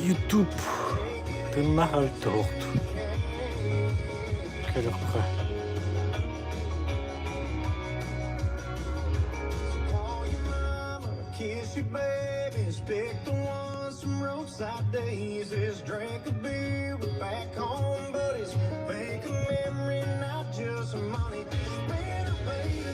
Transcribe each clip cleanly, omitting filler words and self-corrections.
YouTube тынна хальты хоқту. Керекқа. Kiss you, babies, pick the ones from roadside days. Let's drink a beer, we're back home, buddies. Make a memory, not just money. Spend a baby,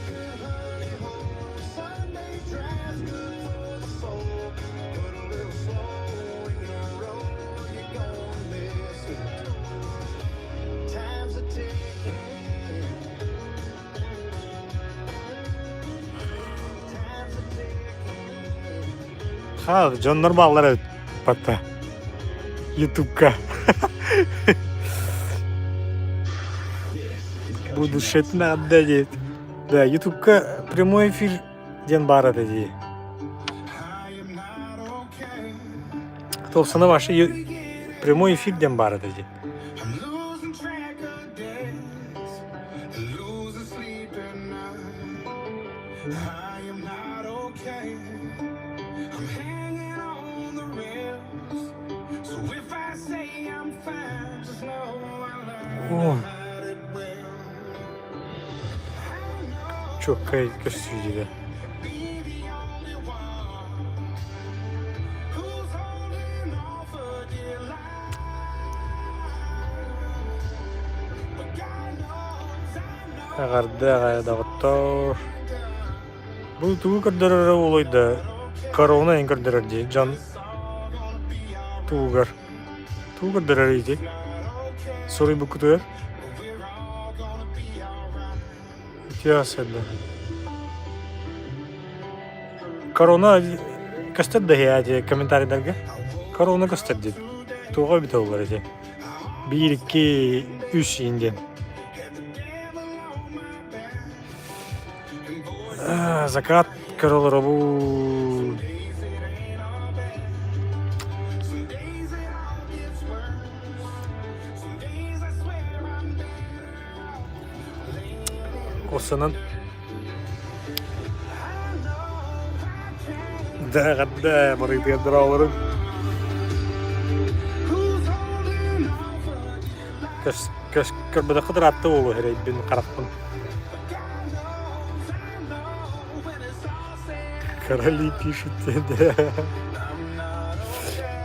honey hole. Sunday drive's good for the soul. Put a little slow in your roll, you're gonna miss it. Time's a ticking. Time's a ticking. Ха, жондар баллар патта. YouTube'ка. Буду шетна отдадет. Да, YouTube'ка прямой эфир ден бара dedi. Толсана ваши прямой эфир ден бара dedi. I'm losing track of days, losing sleep at night. I am not okay. I'm hanging on the rails. So if I say I'm fine, just know I learned О, how to well. çok kayıt gösterici. Be the only one who's holding on for dear life. But God knows I know. Ағарда ғайдағыттар. Бұл туғы көрдірері олайды. Корона ең көрдірерді. Жан туғығар. Туғы көрдірері еді. Сорый бұл күтігер. Итияс әді. Корона көстер дәхе әді комментарийдерге. Корона көстер деді. Туға біті олар еді. 1-2-3 инден. Закат королары бұл. Осынан дағадда барыйды дыраларын көрбеді қыдыр атты олу әрейбін қарақпын. Короли пишут, да.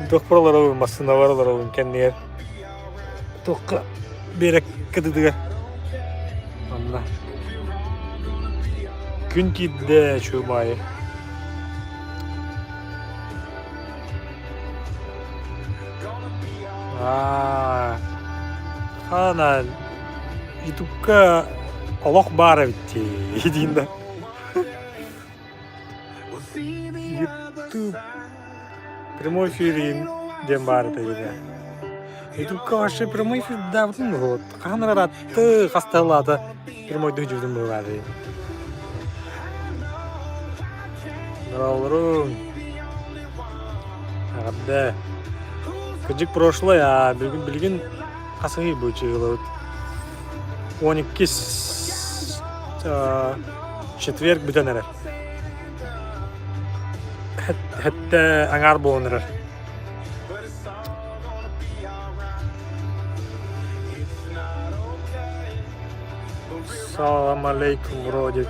Тох пролар олын, масына баралар олын кәннегер. Тохқа берек кәдідігі. Анна. Күн тиді чөмайы. Хана YouTube'ка олық бары бітті. Едейінді. YouTube прямой эфир дем бар dedi. YouTube'ка вообще прямой эфир давдың вот. Қанырар атты қасталады. Прямой дөжірдің болады. Дұралырың. Ағадда. Күджік прошлый, а білген қасыңы бөйче жылы. 12 четверг бүтен әрі. Хәтті аңар болынырыр. Салам алейкум, Родик.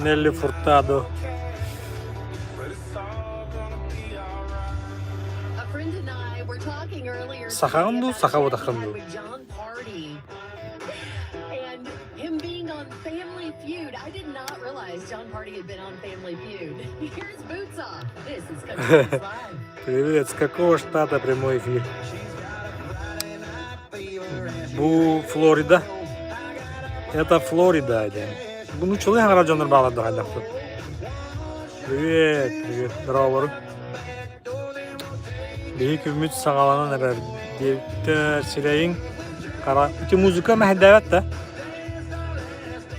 Нелли Фуртадо. Саханду, сахаводаханду. Him being on Family Feud. I did not realize John Party had been on Family Feud. Here's Boots Off. This is Country Live. Привет, с какого штата прямой эфир? Бу Флорида. Это Флорида, да. Bunu çoluğa hangi canlar bağladı haydaklı. Привет, здорово. Büyük ümit sağlanan erer. Devter Sirey'in kara. Bütün müzika mehdevet de.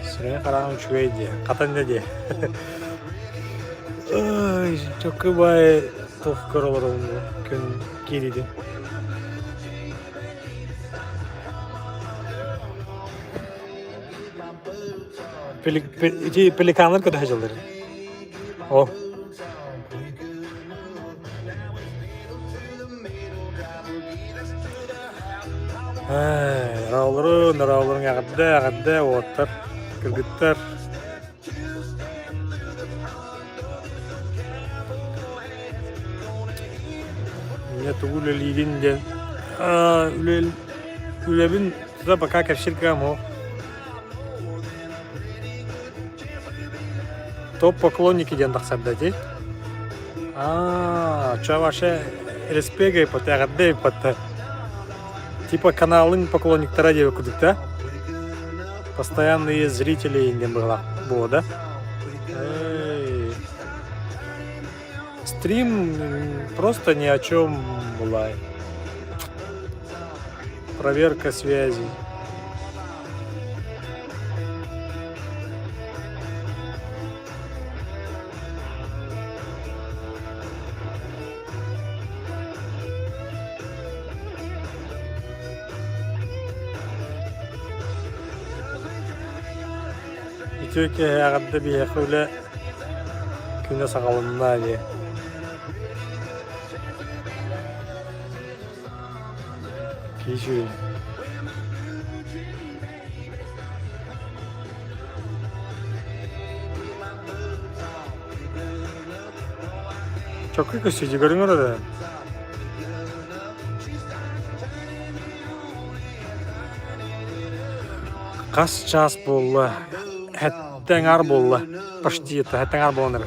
Sirey'in karanın çüveydi. Katan ne diye. Ay, çok kıvay. Tof karalar oldu. Gün geriydi. Pelikanlar kadar hacıları. Oh. Rağların ağadda, oğutlar, kırgıtlar. Ne tuğul elidin de, ülebin tuza baka kefşirkam o. Топ поклонники ден тахсаддати. Ча ваше респега и потягадде и пота. Типа каналын поклонниктара деп окудук-та. Постоянные зрители инден было, да? Стрим просто ни о чем была. Проверка связей. Türkiye hayatında bir öyle günde sakalında diye. Kişi. Çok yakışıcı görünüyor orada. Kaç ças buldu. Hatta ngar buldu. Почти это, hatta ngar bulunur.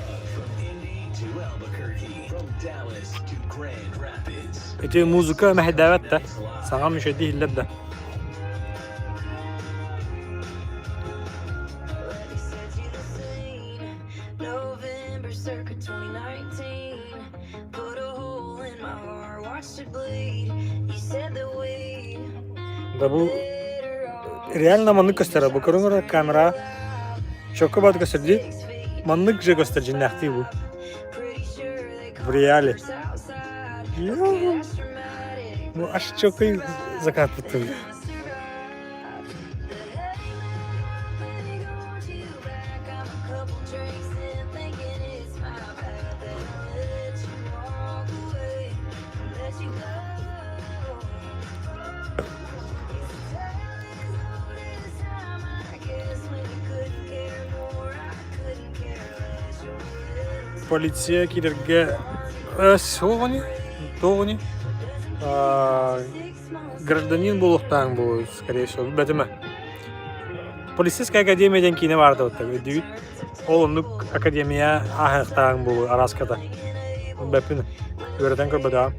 Eti müzika mehdavet de. Sana müşahede hillab da. Da bu реально маннык gösterir. Bu körüngör kamera çok kabat gösterdi. Маннык же gösterici nähti bu. В реале. Bu аж çok iyi zakat tuttu. Полиция килерге сегодня гражданин болуктан bu, скорее всего, бетеме. Полицейская академиядан кине барды вот так. Дүйт олундук академия ахыктан bu Араскада. Бепин өрдөн көрбөдө.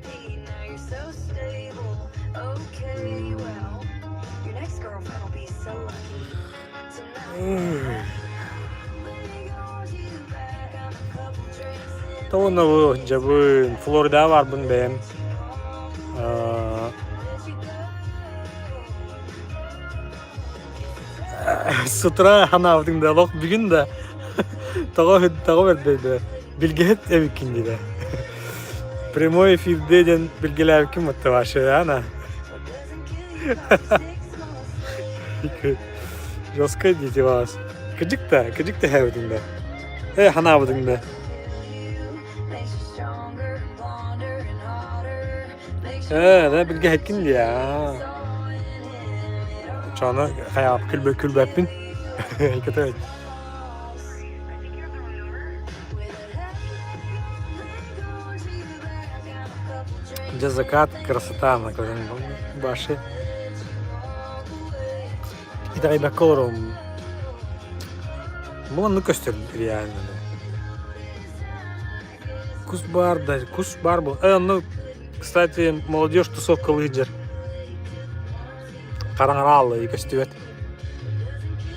Тону жабы Флорида var bundan. Sutra hanavdın da lok bugün de tağı verdi. Bilgehet evkindi de. Прямой эфирден bilgiler kim attı başı ana. Жестко дети вас. Кыжык да хевдин да. Hanavdın da. Da bilgehet kindi ya. Çana hayat külbepin. Kötü. Где закат, красота на каждом баше. И дай бакором. Мон костюм реально. Кус бар был. Ну, кстати, молодежь тусовка лидер. Караңаралы костюм.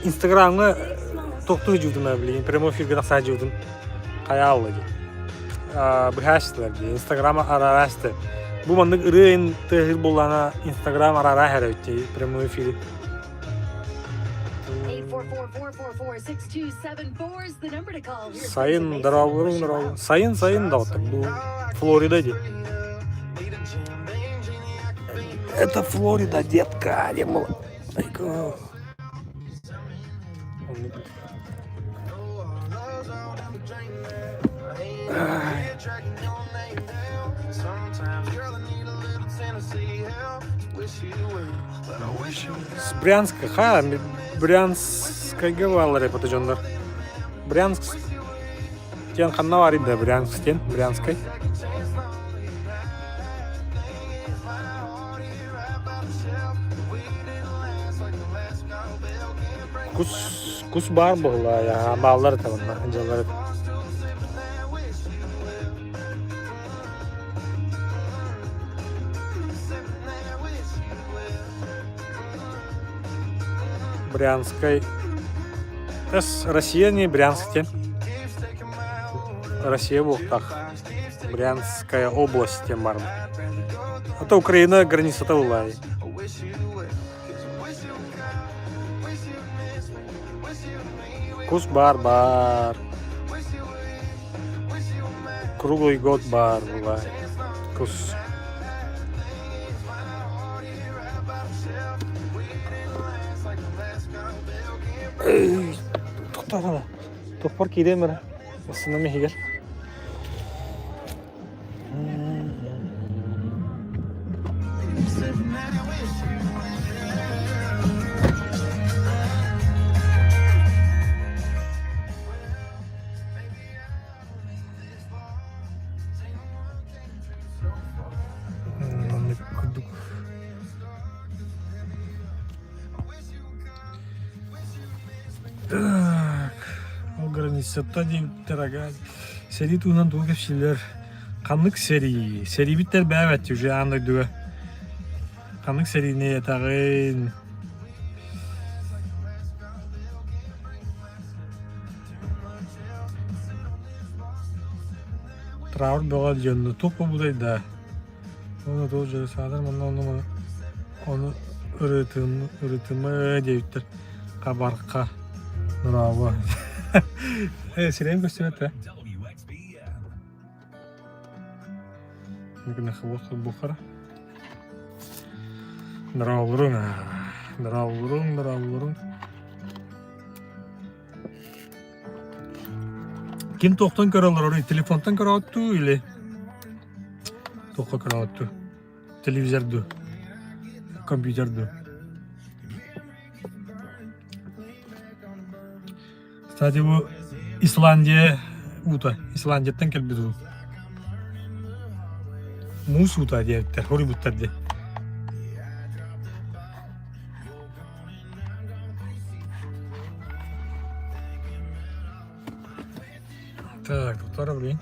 Инстаграмга токтуу жудум билейин, прямой эфирге такса жудум. Каялы ди. Быхаштылар ди. Инстаграма арарашты. Бу мандык ырыйын тыгыр болана Инстаграм арара хәрәүтти прямой эфир. Сайын даралырың. Сайын да отыр. Бу Флорида ди. Это Флорида, детка, демол. Айко. С Брянска, Брянскайга балар епоты жондар. Брянск, тен ханна бар иде, Брянсктен, Брянскай. Кус бар була, я балдар табынна, анжалар. Брянской. Россия не Брянсктен. Россия был так. Брянская область тем барм. Это Украина граница Таулай. Кус бар. Круглый год бар была. Кус. Тоқтағана. Тоқпар кейден бәрі. Осына мехегер. Так, границата деймдер ага. Сери туынан туы кепсилер. Қанлык сери. Сери биттер бәвәт уже андай дуы. Қанлык сери не тағын. Траур бәғал жөнді тоқпа бұдайда. Оны тоғы жері садыр, оны үрітімі дейбіттер. Қабарқа. Bravo. Сирен көстемет, Мекіне қылық бұқыр. Дыраулырың. Кем тоқтан көралар орай? Телефонтан көра отту, или? Тоққа көра отту. Телевизорду. Компьютерду. Кстати, bu İslandiya uta. İslandiya'dan geldi bu. Mus uta diye biter. Hori biter diye. Так, doktora блин.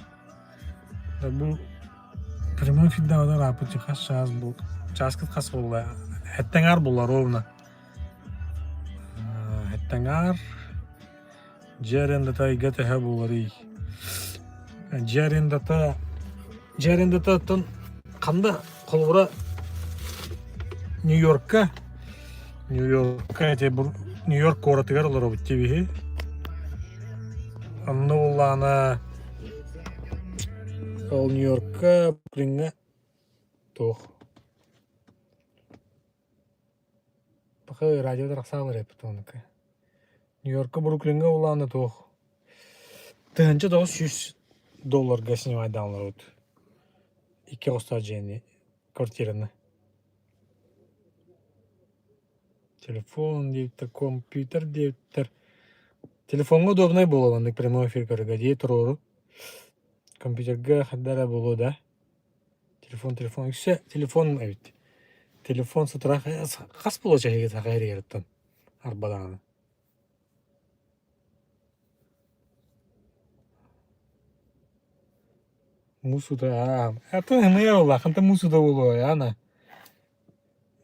Да bu прямой эфир да рапорт çıkar şahs bu. Çaskıt kas oldu. Hettenger bullar ovna. Hettenger Жерендата игата хабулари. Жерендата тон канда колбура Нью-Йоркка эте бу Нью-Йорк коратыгар олар биттеби. Анна улана ол Нью-Йоркка Бруклинга тох. Пока радиода рахсалар эптонка. Нью-Йоркка Бруклинга уланы тоқ. Тыгынча $100 снимайданлар өт. 2 оста жени квартираны. Телефон дейптер, компьютер дейптер. Телефонға удобный болуандық прямой эфир көрігі дей тұрору. Компьютерге қаддара болу да. Телефон. Телефон әбіт. Телефон сұтырақ қас болу жайығы тағайыр еріттен. Арбадағаны. Мусуда, это не было, это мусуда было, Яна.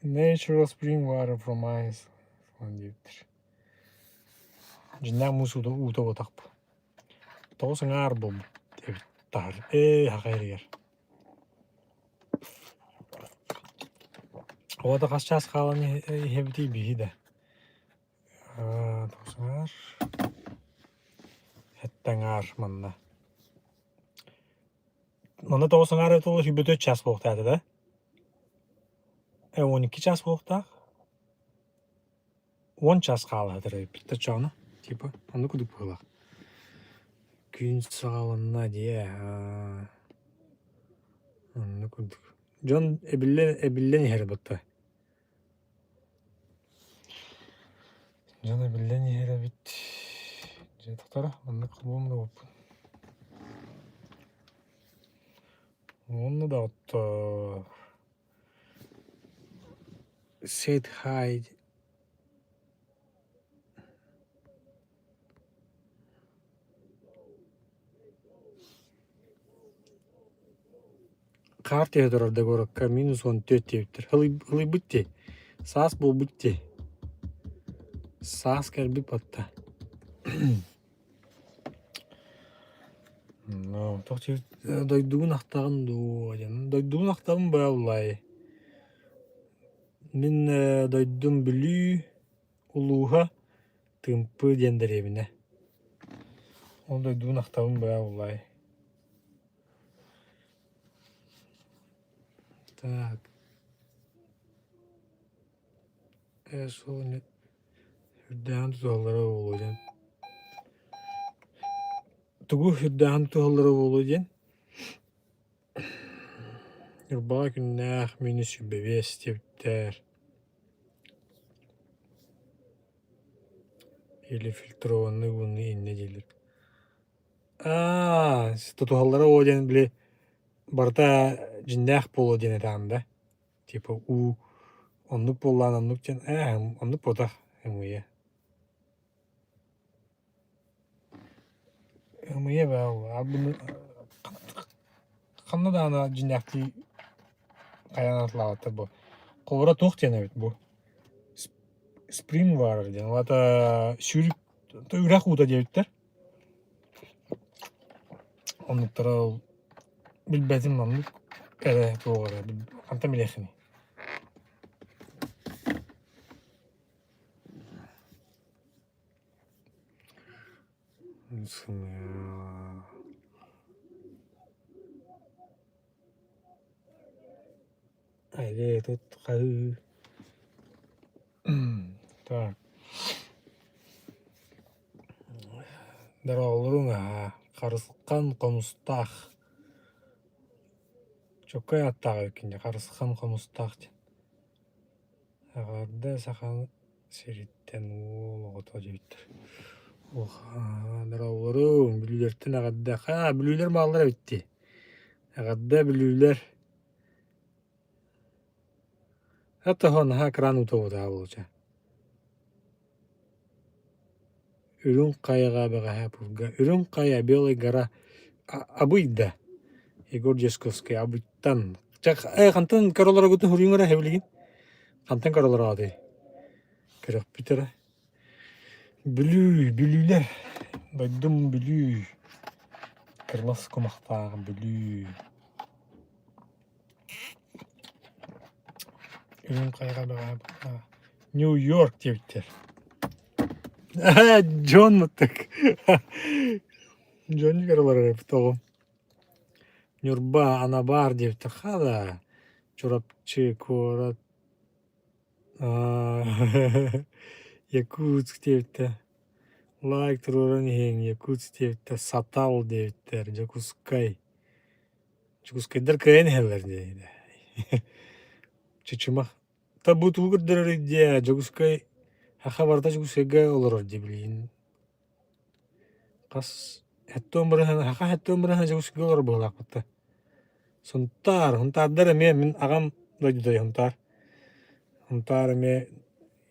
Natural spring water from ice. Жинна мусуда ута вот Тосын арбом. Тар, хакайрер. Вот это сейчас халани хебти бида. Тосын Хеттангар манна. Onda to'g'risan qarab to'g'ri 4 час bo'ladi da. 12 час bo'ldi. 10 час qoladi bitta choni. Типа, аны кудуп qo'ylar. Күн сағалына дие. Аны кудуп. Жон эбиллен хербатта. Жана билен ере бит. Жетіктара, анны қылбым да опын. Оны да отто. Said hi. Карт едорар да горакка минус 14 тептер. Хылы битти. Саас бол битти. Саас кер бит батта. No, tohti doyduğun ahtağın du ajan. Doyduğun ahtağın bayallay. Min doydum bilü uluha tımpı denderemine. O doyduğun ahtağın bayallay. Так. Сол не хүрдээн тухаллара болуужен. Тугу хүрдээн тухаллара болуужен. Юрбаа күннээх минус бевес тептер. Или фильтрованный гуны инне делер. Тухаллара болуужен биле барта жиннээх болуужен этаанда. Типа оннук боллаан оннук жен оннук потах эмуе. Эмуе баа абыны канна даана жиннэхти каянатлаата бу. Ковра тух жена бит бу. Spring var ден. Вата сүрүп үрак ута жебиттер. Оннуктара билбетим оннук эре тоогара канта милехини. Айде тут кай. Так. Даралырыңа карысыккан комустак. Чоккай аттагы экенде карысыккан комустак. Агарда сахан сериттен ологото жебиттер. Даралырың билүүлерден агадда. Билүүлер маалдар битти. Агадда билүүлер. Hatta hon kranu toda olacak. Ürün kayaga baga hapurga. Ürün kaya böyle gara abuyda. Igor Jeskovski abuytan. Çak kantan karolara gutun huruyungara hevligin. Kantan karolara adı. Kırık bitere. Bilüler. Doydum bilü. Kırlas komakta bilü. Ürün kayga baga. New York diyebilir. John muttuk. John yukarılara hep toğum. Nurba anabar diyebilir. Hada. Çorapçı, korat. Yakutsk diyebilir. Like tururan hen. Yakutsk diyebilir. Satal diyebilir. Jakuskay. Jakuskaylar kayan heller diyebilir. Çiçimak. Tabu tuğur derler diye. Jakuskay. Хабарда жугусега олорор дебилин. Кас хаттон бирхан жугусега олор болакпытта. Хунтардар мен агам дойдудай хунтар ме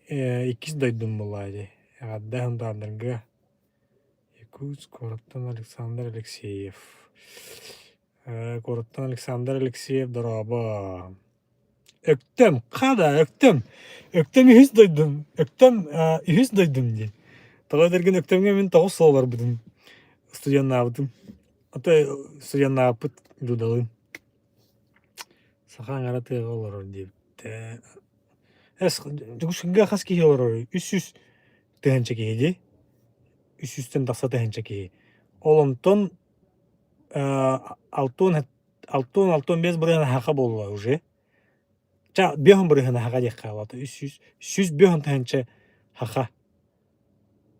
икис дойдум болайды. Агадда хунтардарга Якутск Короттан Александр Алексеев. Короттан Александр Алексеев дораба. Öktüm, kada öktüm. Öktüm ihis doydum. Öktüm ihis doydum diye. Tağa derken öktümge men tağus soğular budum. Stüdyanna abıdım. Ata stüdyanna abıt dudalım. Sakan ara tığ olur diye. Es, jugusga xaski olur. Üsüs tehen çekiydi. Üsüsten taqsa tehen çekiyi. Olumton altın bez buraya haqa bollar уже. Ça bihon buraya haqa yakawata. Üsüs bihon tehençe haqa.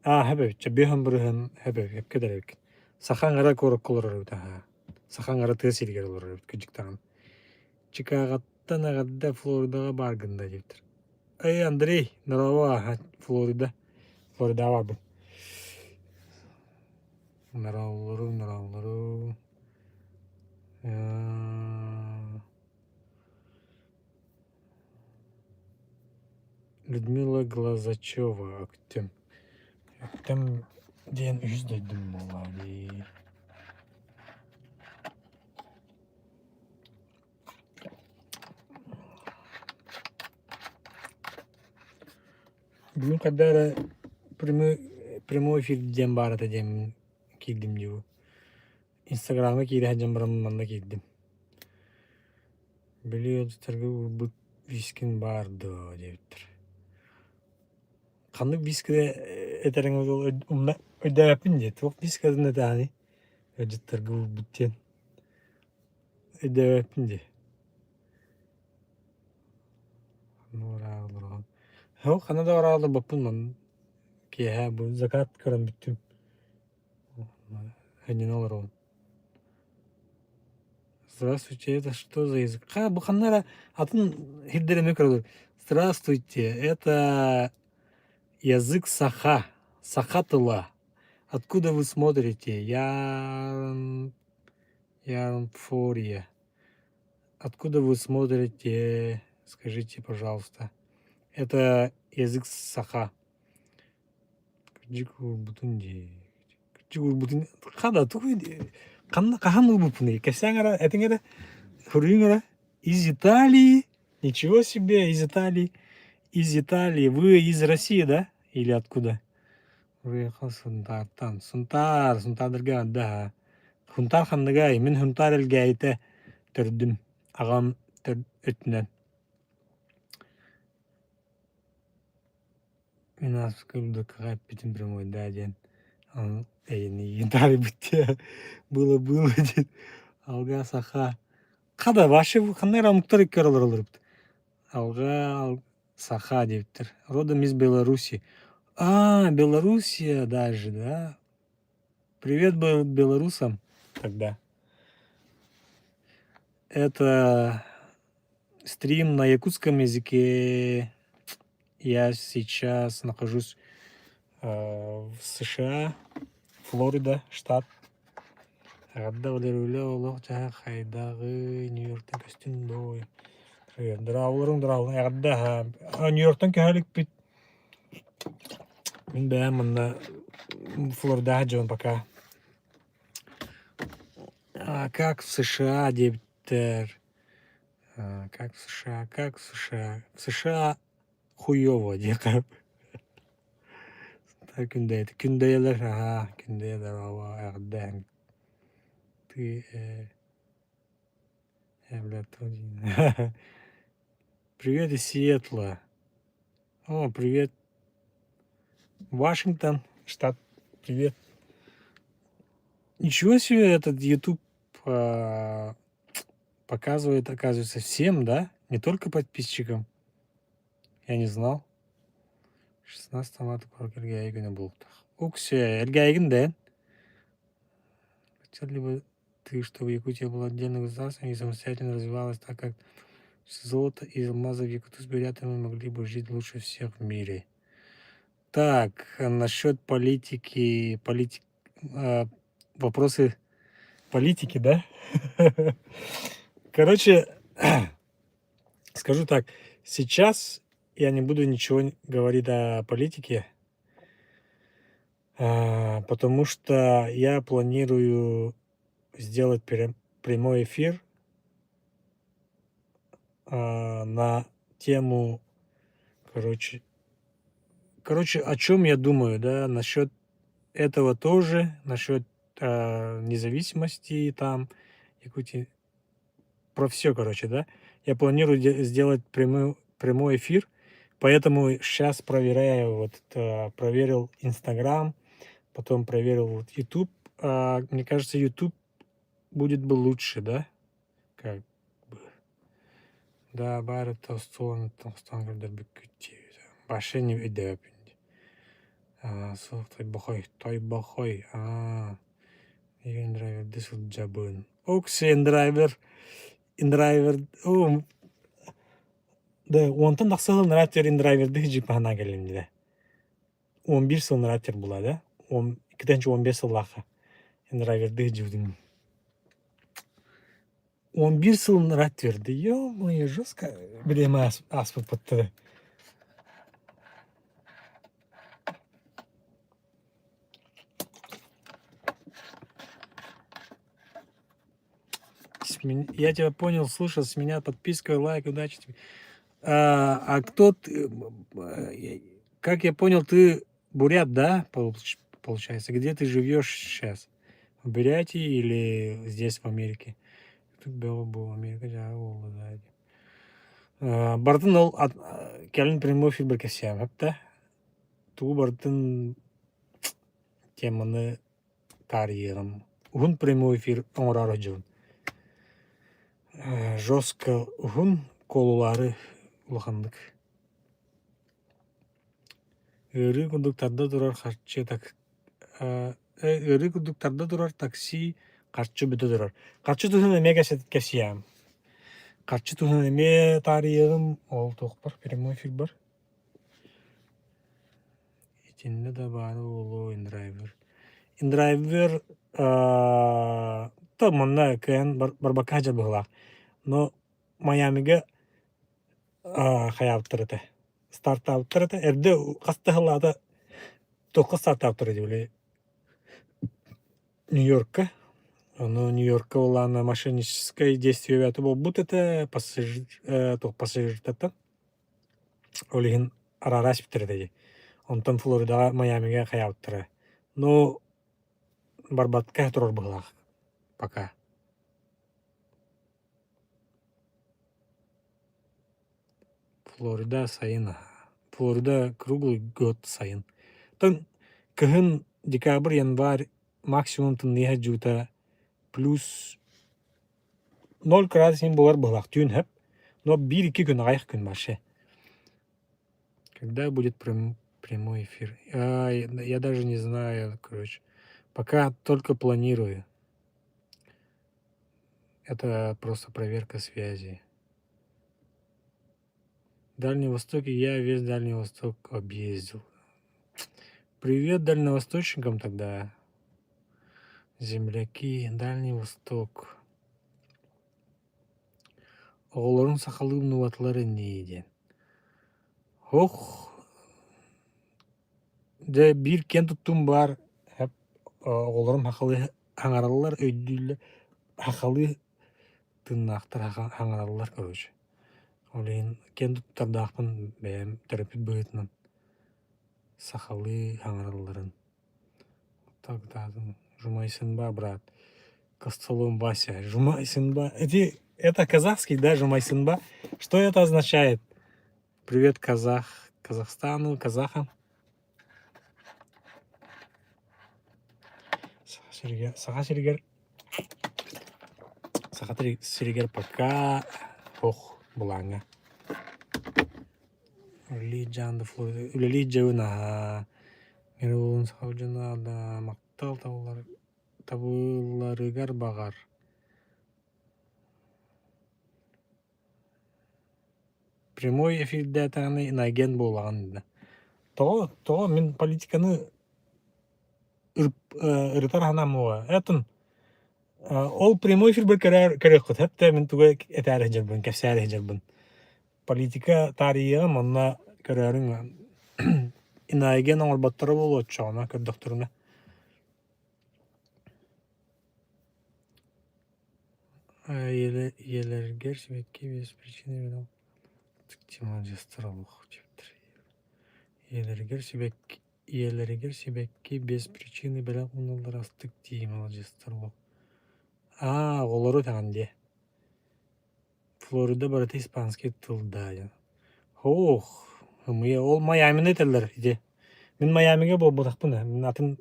Hebe bihon buraya hebe hep kadar. Sakan ara koruk olur da. Sakan ara tığ silger olur küçükten. Chicago'dan agada Florida'ga bargında jeptir. Ey Andrei, narava Florida. Florida var bu. Naraları. Людмила Глазачева, Актем. Актем diyen yüzdeydim vallahi. Bugün kadar primo efir diyeceğim bari diyeceğim kildim diyor. Instagram'a kiri hacım buramında kildim. Biliyordu targı bu viskin bardı diyordur. Kanlı viskide eteriniz ol öde yapınca çok viskadın ne tane. Öde targı bu bitiyen. Öde yapınca. Orağılır. Ho Kanada orağılır bakın man. Ki ha bu zakat kıran bütün. Hani ne olur o. Здравствуйте, это что за язык? Bu kanlara atın hidderemek olur. Здравствуйте, это язык саха. Сахатыла. Откуда вы смотрите? Ярнфория. Откуда вы смотрите? Скажите, пожалуйста. Это язык саха. Када туй кахан убупны. Касянгара, этингара, хурингара. Из Италии. Ничего себе, из Италии. Из Италии. Вы из России, да? Или откуда? Выехал Сунтартан. Сунтардырга, да. Хунтар хандыгай. Мен хунтар элгайте төрдүм. Агам өтүнөн. Мен аскылды кагап битим прямой, да, ден. Не янтарь битте. Было, ден. Алга саха. Када ваши кандай рамуктар иккер алырылырыпты. Алга саха дептир. Родом из Беларуси. Белоруссия даже, да? Привет белорусам тогда. Это стрим на якутском языке. Я сейчас нахожусь в США, Флорида, штат. Нью-Йорктен костюмдой. Нью-Йорктен кахалик бит. Мен бәмін Флорида жон пока. Как в США, дептер? Как в США? В США хуёво, декап. Так, күндейлер, күндейлер, ағдәң. Ты, привет из Сиэтла. О, привет. Вашингтон, штат. Привет. Ничего себе, этот YouTube показывает, оказывается, всем, да? Не только подписчикам. Я не знал. 16 марта Эргайгина был. Уксе, Эргайгин, да? Хотел ли бы ты, чтобы Якутия была отдельным государством и самостоятельно развивалась, так как золото и алмазы в Якутске с бурятами могли бы жить лучше всех в мире? Так, насчет политики, вопросы политики, да? Короче, скажу так, сейчас я не буду ничего говорить о политике, потому что я планирую сделать прямой эфир на тему, короче, о чем я думаю, да, насчет этого тоже, насчет независимости там, Якутии, про все, короче, да. Я планирую сделать прямой эфир, поэтому сейчас проверяю, проверил Instagram, потом проверил YouTube. Мне кажется, YouTube будет бы лучше, да, как бы. Да, бары толстон кырдыр бүккүтти. Башы не өйдөп. Тойбохой. Индрайверді сыл жабын. Оксе индрайвер. Да, онтан дақсылын ратер индрайверді жипахана келемді. 11 сылын раттер була, да? 2-15 сыллаха. Нраверды жудым. 11 сылын раттерді. Ё-моё, жестко. Білема аспыт пытты. Я тебя понял, слушай, с меня подписка, лайк, удачи тебе. А кто ты? Как я понял, ты бурят, да, получается? Где ты живешь сейчас? В Бурятии или здесь, в Америке? Тут было в Америке, да, Бартын ол кәлін прямой эфир бір кәсем, әпті. Туы бартын теманы тарихым. Ухун прямой эфир оңырары жауын. Жестко ухун колулары улахандык. Өрі күндіктарда тұрар қарчы өрі күндіктарда тұрар такси қарчы бүті тұрар. Қарчы тұхын әме кәсиям. Қарчы тұхын әме тарихым ол тоқ бар, прямой эфир бар. Итінде да бары олу индрайвер. Индрайвер мұнда кән барбака жа бұғылақ. Но Майамиге қаяптырыты. Стартаптырыты. Әрді қасты ғылады тоқы стартаптырыды біле. Нью-Йоркка. Но Нью-Йоркка оланы мошенническое действие бәті бол. Бұт әті пассажиртаттан. Олығын арарас біттірді. Онтан Флоридаға Майамиге қаяптыры. Но барбатқа тұрар бұғылақ. Пока. Флорида сайын. Флорида круглый год сайын. Тон кыхын декабрь, январь максимум тынныйха жута плюс 0 градусин болар бұғылақ түйін хэп. Но 1-2 күн ағайық күн марше. Когда будет прямой эфир? Я даже не знаю, короче. Пока только планирую. Это просто проверка связи. В Дальнем Востоке я весь Дальний Восток объездил. Привет дальневосточникам тогда. Земляки, Дальний Восток. Оғыларын сақалы нуатлары нейден. Ох, да бір кен тұттым бар. Оғыларым хақалы аңаралылар өйділі. Хақалы тыннақтыр аңаралылар, короче. Олейін кен тұттарды ақпын бәйім терапит бұғытынан. Сақалы аңаралыларын. Так, жумайсын ба, брат. Костолом Вася. Жумайсын ба. Это казахский, да, жумайсын ба? Что это означает? Привет, Казахстану, казахам. Саха Сиригер пока. Ох, буланга. Улиджанды Флорида. Улиджауна. Меруын сақаужына да мақтал табыларыгар бағар. Прямой эфирде тағаны инайген болаған. Тоғы мен политиканы ұрытар ханам оға. Әтін, ол прямой эфир бір кәрі құт. Әтті мен түгі әтәрі жәрбін, кәпсәрі жәрбін. Политика тарихы мұнна көрәрің инайген оңырбаттары болу отчауына көрдіқтіріне. Елергер себекке без причины ведал. Тіктимал жастыралық жептір. Елергер себекке без причины білі ұнылар астық деймал жастыралық. Олары тағанде. Флорида барыты испанский тылда. Ох, ол Майамин етелер. Мен Майамиге бол бұтақпын. Мен атын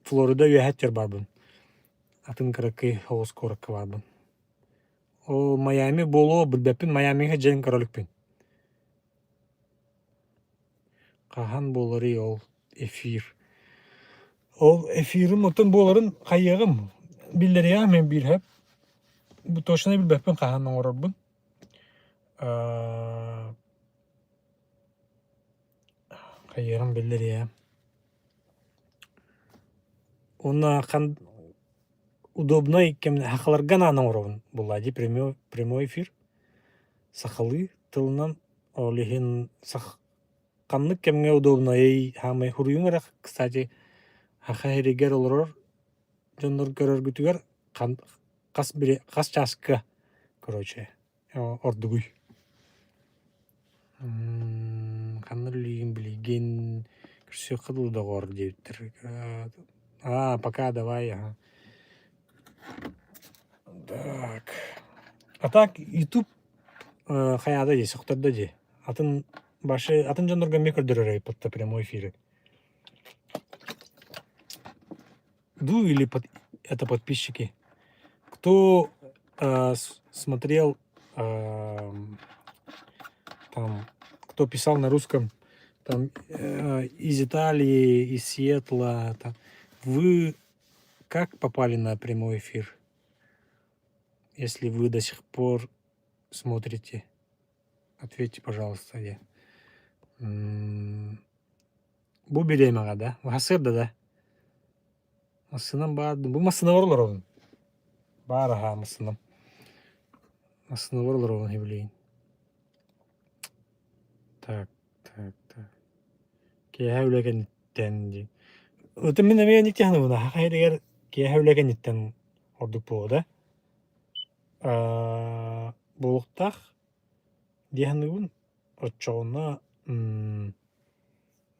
Флорида үйәттер барбын. Атын кірікі хоғыз қорыққа барбын. Ол Майами болу білбеппін, Майамиге жән көрілікпін. Қахан болары ол эфир. Ол эфирім ұтын боларын қайығым. Білдері я мен білхеп. Bu точно bilbepin kahanın orabın. Хайырым белдер я. Онна удобно икем хахаларга наның уровын. Буллади прямой эфир. Сахалы тылынан олихин каннык кемге удобно ей хамай хуруюңарак. Кстати, хахайригер олорор жондор көрөр күтүгер кас часка, короче, ордугуй. Канныр лигин билген күрсө кыдыл да гор дептер. Пока давай. Ага. Так. А так YouTube хаяда же, сохтарда же. Атын жондорга мекөрдөрөр айпатта прямой эфиры. Или это подписчики. Кто смотрел там, кто писал на русском там из Италии, из Сиэтла, там, вы как попали на прямой эфир? Если вы до сих пор смотрите, ответьте, пожалуйста. Бу беремага, да? Гасырда, да? Масынам барды. Бу масына орлор он. Барага масынам. Масына орлор он хевлейн. Так. Кия хевлеген иттен. Өтім мен әмейен иттяны бұна. Хақайрегер кия хевлеген иттен ордук болу, да? Болуқтақ дияны бұн отчоғына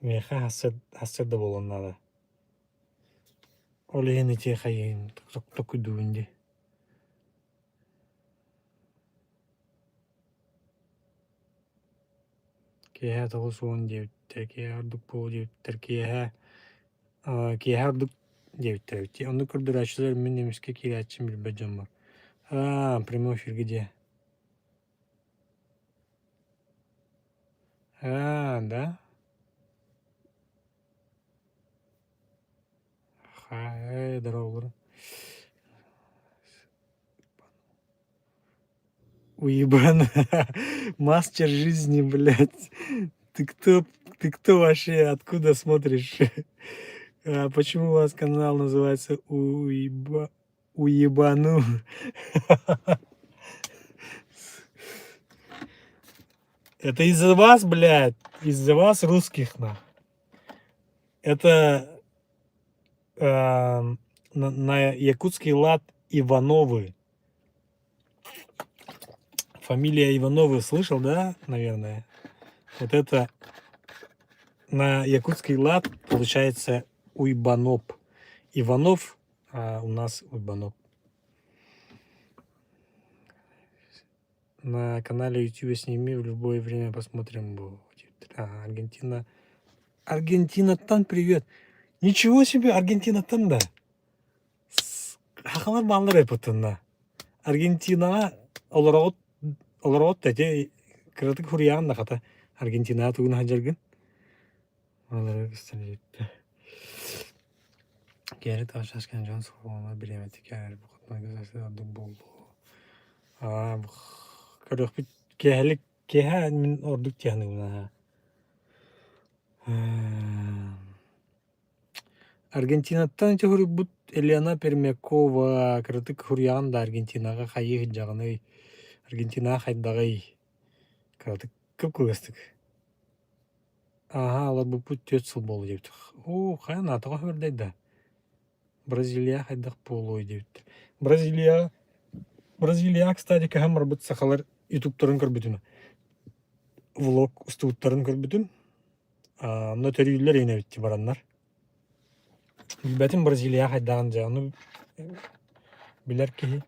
меха хасырда болуына да. Олеген ите қайын тоқты дуынде. Кия тоғыз оң деуттер, кия ордук болу деуттер, кия ордук деуттер. Онды көрдір ашылар мен немеске кире атшын бір бәджан бар. Прямой эфир где? Да? Здорово. Уебан. Мастер жизни, блядь. Ты кто вообще? Откуда смотришь? Почему у вас канал называется Уебану? Это из-за вас, блядь. Из-за вас русских, на. Это на якутский лад Ивановы. Фамилия Ивановы слышал, да, наверное? Вот это на якутский лад получается Уйбаноп. Иванов, а у нас Уйбаноп. На канале YouTube сними, в любое время посмотрим. Аргентина. Аргентина там, привет. Ничего себе, Аргентина там, да. Хахалар баллар эпотунна. Аргентина олорот тете кырдык хуриян да хата. Аргентина тугун хаджаргын. Алар кыстан Geri taşlaşken can soğuğuna bilemedik yani bu kadar güzel adım buldu. Bu kadar bir kehelik min orduk yani buna. Аргентинаттан чөһүр бут Елена Пермякова кырдык хурян да Аргентинага хайы жагыны Аргентина хайдагы кырдык көп көрөстүк. Алар бу пут 4 жыл болду дептик. Каян атыга хөрдөй да. Бразилия хайдак болу дептик. Бразилия, кстати, кахам работ сахалар YouTube-тарын көрбүтүн. Влог устуттарын көрбүтүн. Но төрүлөр эне битти бараннар. Билбетим Бразилия хайдаган жагыны билер ки.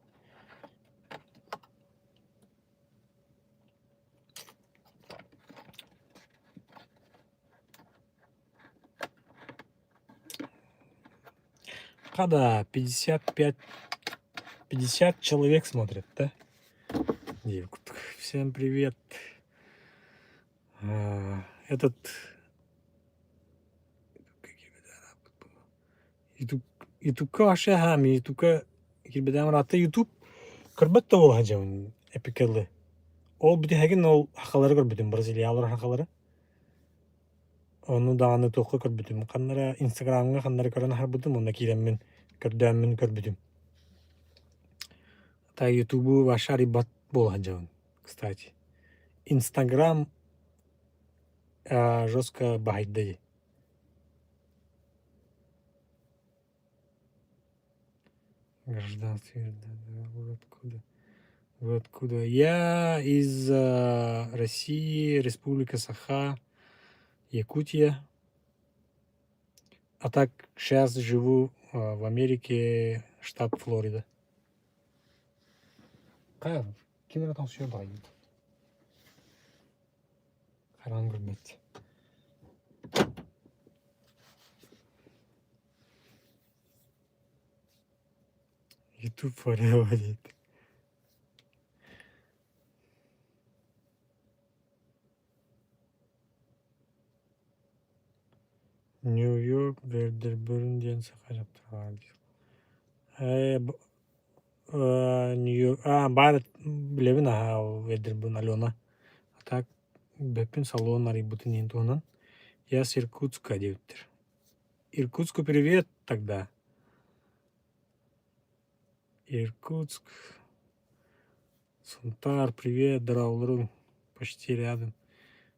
Когда 50 человек смотрят, да? Всем привет. Этот Ютубка ашахами, Ютубка кирбедем рата Ютуб көрбөт та бол хажам эпикеле. Ол бите хаген ол хакалары көрбөтүм Бразилиялар хакалары. Onu dağını toqqa көрбүтүм. Каннара Инстаграмга каннара көрөн харбытым, онда киреммин, көрдөммүн көрбүтүм. Та Ютубу ваша рибат болажабын, кстати. Инстаграм жестко баһайдый. Гражданство. Вы откуда? Вы откуда? Я из России, Республика Саха, Якутия. А так сейчас живу в Америке, штат Флорида. Кайр, кимер танışıyor bayım. Karan görmet. YouTube forever deyip. New York, Werderburn diyen sakacaptır var diyor. New York, бар билебин Werderburn Алена. А так беппин салон арибутын ентуынан. Я с Иркутска deyiptir. Иркутску привет тогда. Иркутск. Сунтар, привет, Драулрун. Почти рядом.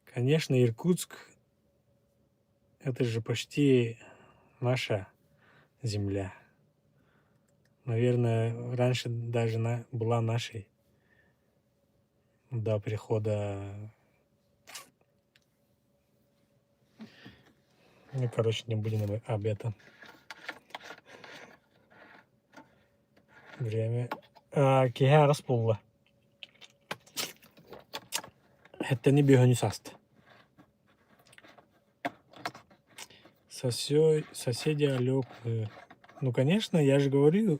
Конечно, Иркутск это же почти наша земля. Наверное, раньше даже была нашей до прихода. Ну, короче, не будем об этом. Время. Киха расплыла. Это не бегонис аст. Соседи Алёк. Ну, конечно, я же говорю,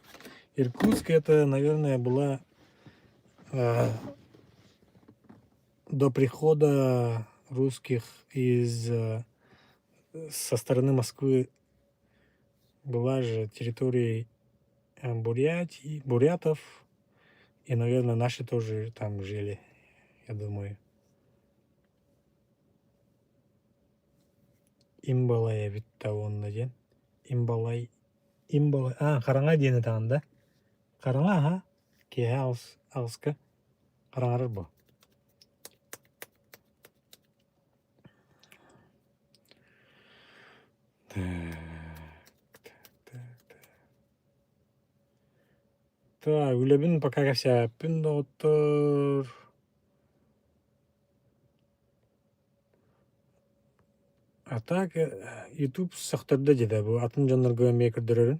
Иркутск это, наверное, была до прихода русских со стороны Москвы была же территорией бурятов, и, наверное, наши тоже там жили, я думаю. Имбалай битта онна ден. Имбалай. Караңа дені тағын да. Караңа, кеге алыска. Караңарыр бұл. Так, үлебін пока кәсәппін доғыттыр. А так, YouTube сақтырды деді бұл. Атын жанларға өмей көрдірерін.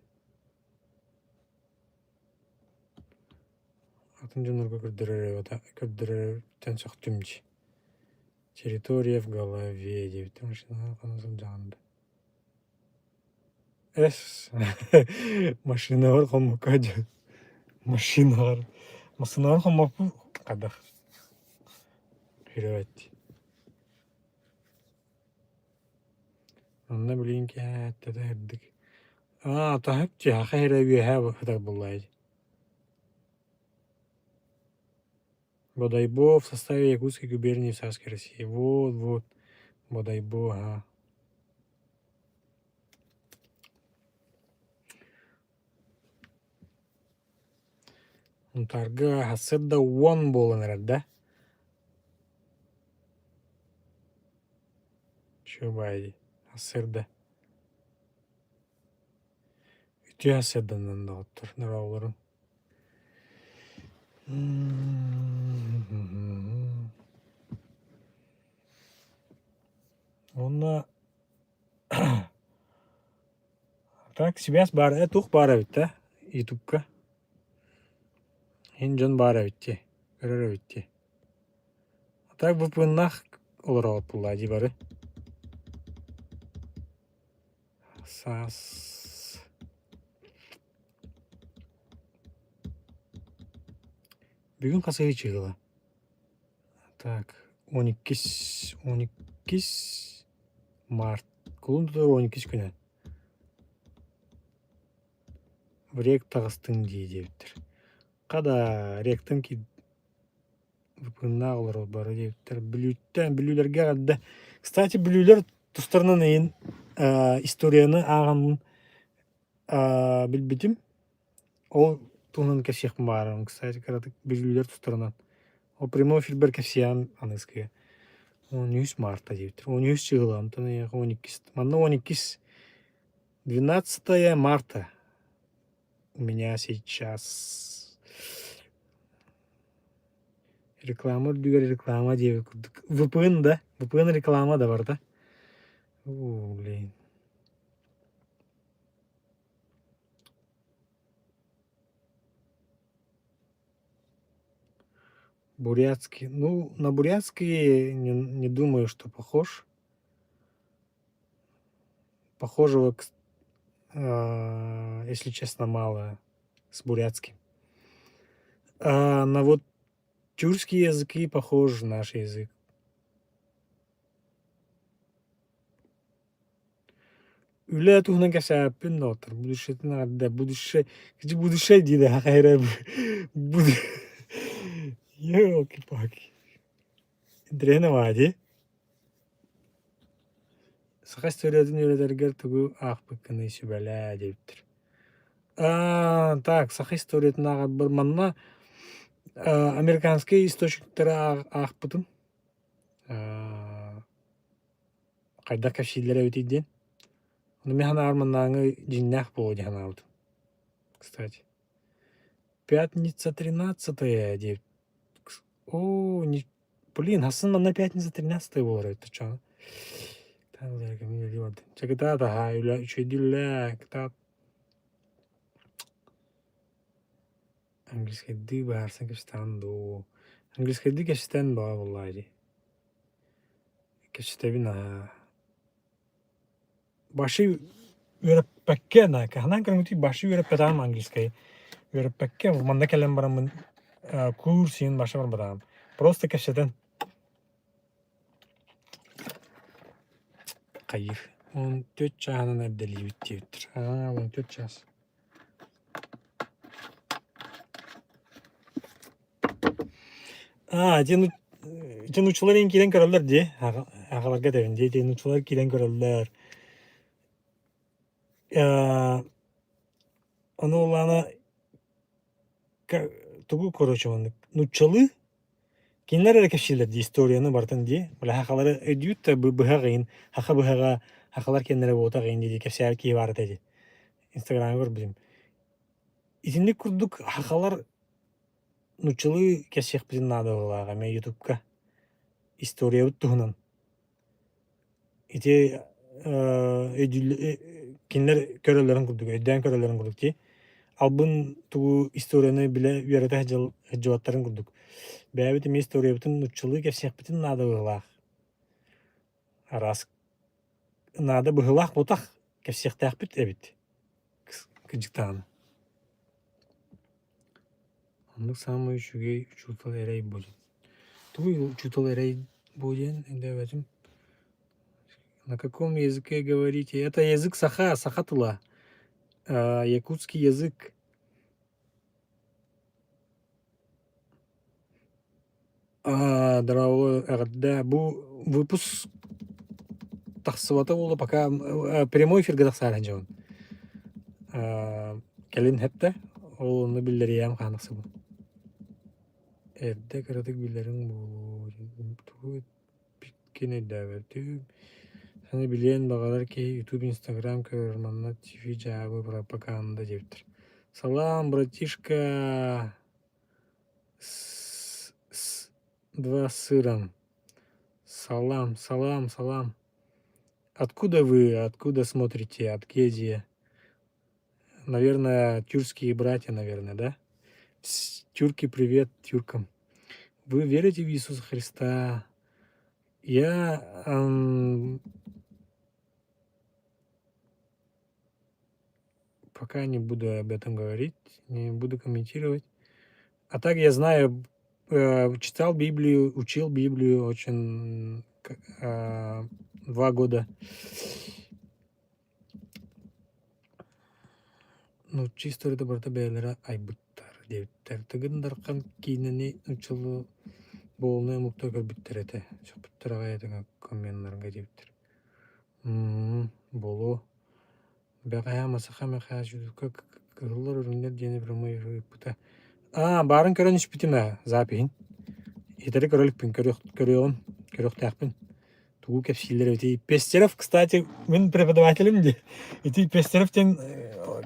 Атын жанларға көрдірерін сақтымды. Территория в голове. Девятый машина қанасым жағында. Машиналар қомаққа жа. Машиналар қомақпы қадақ. Хүрәт. Онда білейін кәтті дәрдік. Тахып жа, қайра өйе бұтақ бұлайды. Бодайбо в составе Якутской губернии в Советской России. Вот. Бодайбо, Тарга хасырда уон болын әрәд, да? Шо байды? Хасырда. Үті хасырданан да оттыр, нұрауларын. Онна... Так, связь бар, тух бар әбіт, да? Ютубка. Хин бар әбітте, көрер әбітте. Так, бұпыннақ олар алып бұлла, ди бары. Сас... Бүгін қасығы чығыла. Так, 12 март. Құлын тұтыр 12 күні. В рек тағыстың дейдептір. Қада ректің ки бұпынна олар бары дептір. Білілерге қадда. Кстати, білілер тустарынан эйин историяны ағамын билбитим. Ол тунун кесиякпын баарым, кстати, каратык билгилер тустарынан. Ол прямой эфир бер кесиян аныская. 13 марта дейбитир. 13 чыгылам, таны 12. Манна 12. 12 марта. У меня сейчас реклама дейбит. VPN, да? VPN реклама да бар, да? О, блин. Бурятский. Ну, на бурятский не думаю, что похож. Похожего, если честно, мало с бурятским. На вот тюркские языки похож наш язык. Üle tuhna kasapın otur. Buduşetin adda buduşe dedi hayra. Ёлки-палки. Дрена вади. Саха стереотин үйретергер тугу ақпыкканы сүбәлә дептір. Так, саха стереотин ағат бір манна американский источниктері ақпытын. Қайда кәпшилері өтейден. Оны мен арманнаңы жиннақ болу дегені аудым. Кстати. Пятница 13-е деп. О, блин, аслында на пятница 13-е болар это чё? Чекта да хайла, чедилля, кта. Английский ды барсын кештан до. Английский ды кештан ба валлаhi. Кештабина. Башы үйрәппәккә на, кахнан кырмыти башы үйрәппәтам английский. Үйрәппәккә манда кәлем барамын курсын башы бар барам. Просто кештән. Кайыр. 14 чағынан әбдәли биттер. 14 час. Тен учулар килен көрөлөр де. Ағаларга дәвенде тен учулар килен көрөлөр. Оны оланы тугу короче мандык. Нучалы кинлер әрекешілер де историяны бартын де. Бұла хақалары өдүйт та бұға хақа бұға хақалар кенлері бота ғайын де кәпсәр кей бар деді. Инстаграмы бар білім. Итінді күрдік хақалар нучалы кәсек біздің нады олаға мен ютубка история ұттығынан. Ите кинлер көрөлөрүн курдук, өйдөн көрөлөрүн курдук ти. Албын тугу историяны биле үйрөтө хажыбаттарын курдук. Бәбит эми история бүтүн нуччулы кепсек бүтүн нада быгылак. Арас нада быгылак ботак кепсек тахбит эбит. Кыжыктан. Андык самый үчүгей учутал эрей болжун. Тугу учутал эрей болжун, энде бәжим. На каком языке говорите? Это язык сахатыла. Якутский язык. Да, бу выпуск тахсывата болу пока прямой эфир гадахсаран жон. Келин хетте, ол оны билдерiyem каныксы бу. Эрде кыратык билдерин бу. Биткене дәвертү. Саны билен бағалар кей YouTube, Instagram көрерманна TV жабы пропаганда дептір. Салам, братишка. Два сыром. Салам. Откуда вы? Откуда смотрите? От Кедия? Наверное, тюркские братья, наверное, да? Тюрки, привет тюркам. Вы верите в Иисуса Христа? Я... Пока не буду об этом говорить, не буду комментировать. А так я знаю, читал Библию, учил Библию очень 2 года. Ну, чисто это барта бәлері айбыттар, деуттар. Тыгындарқан кейініне ұчылы болны мұқта көрбіттер әті. Шапыттар ағай әтіға комменларға деуттар. Болу. Бәғая масаха мәхә жүзүкө кыллар үрүннер дені бірмай бұта. Барын көрөн іш бітіме запиhin. Итері көрөлікпін, көрөқтәқпін. Тугу кәпсилер өте. Пестеров, кстати, мен преподавателім де. Эти Пестеровтен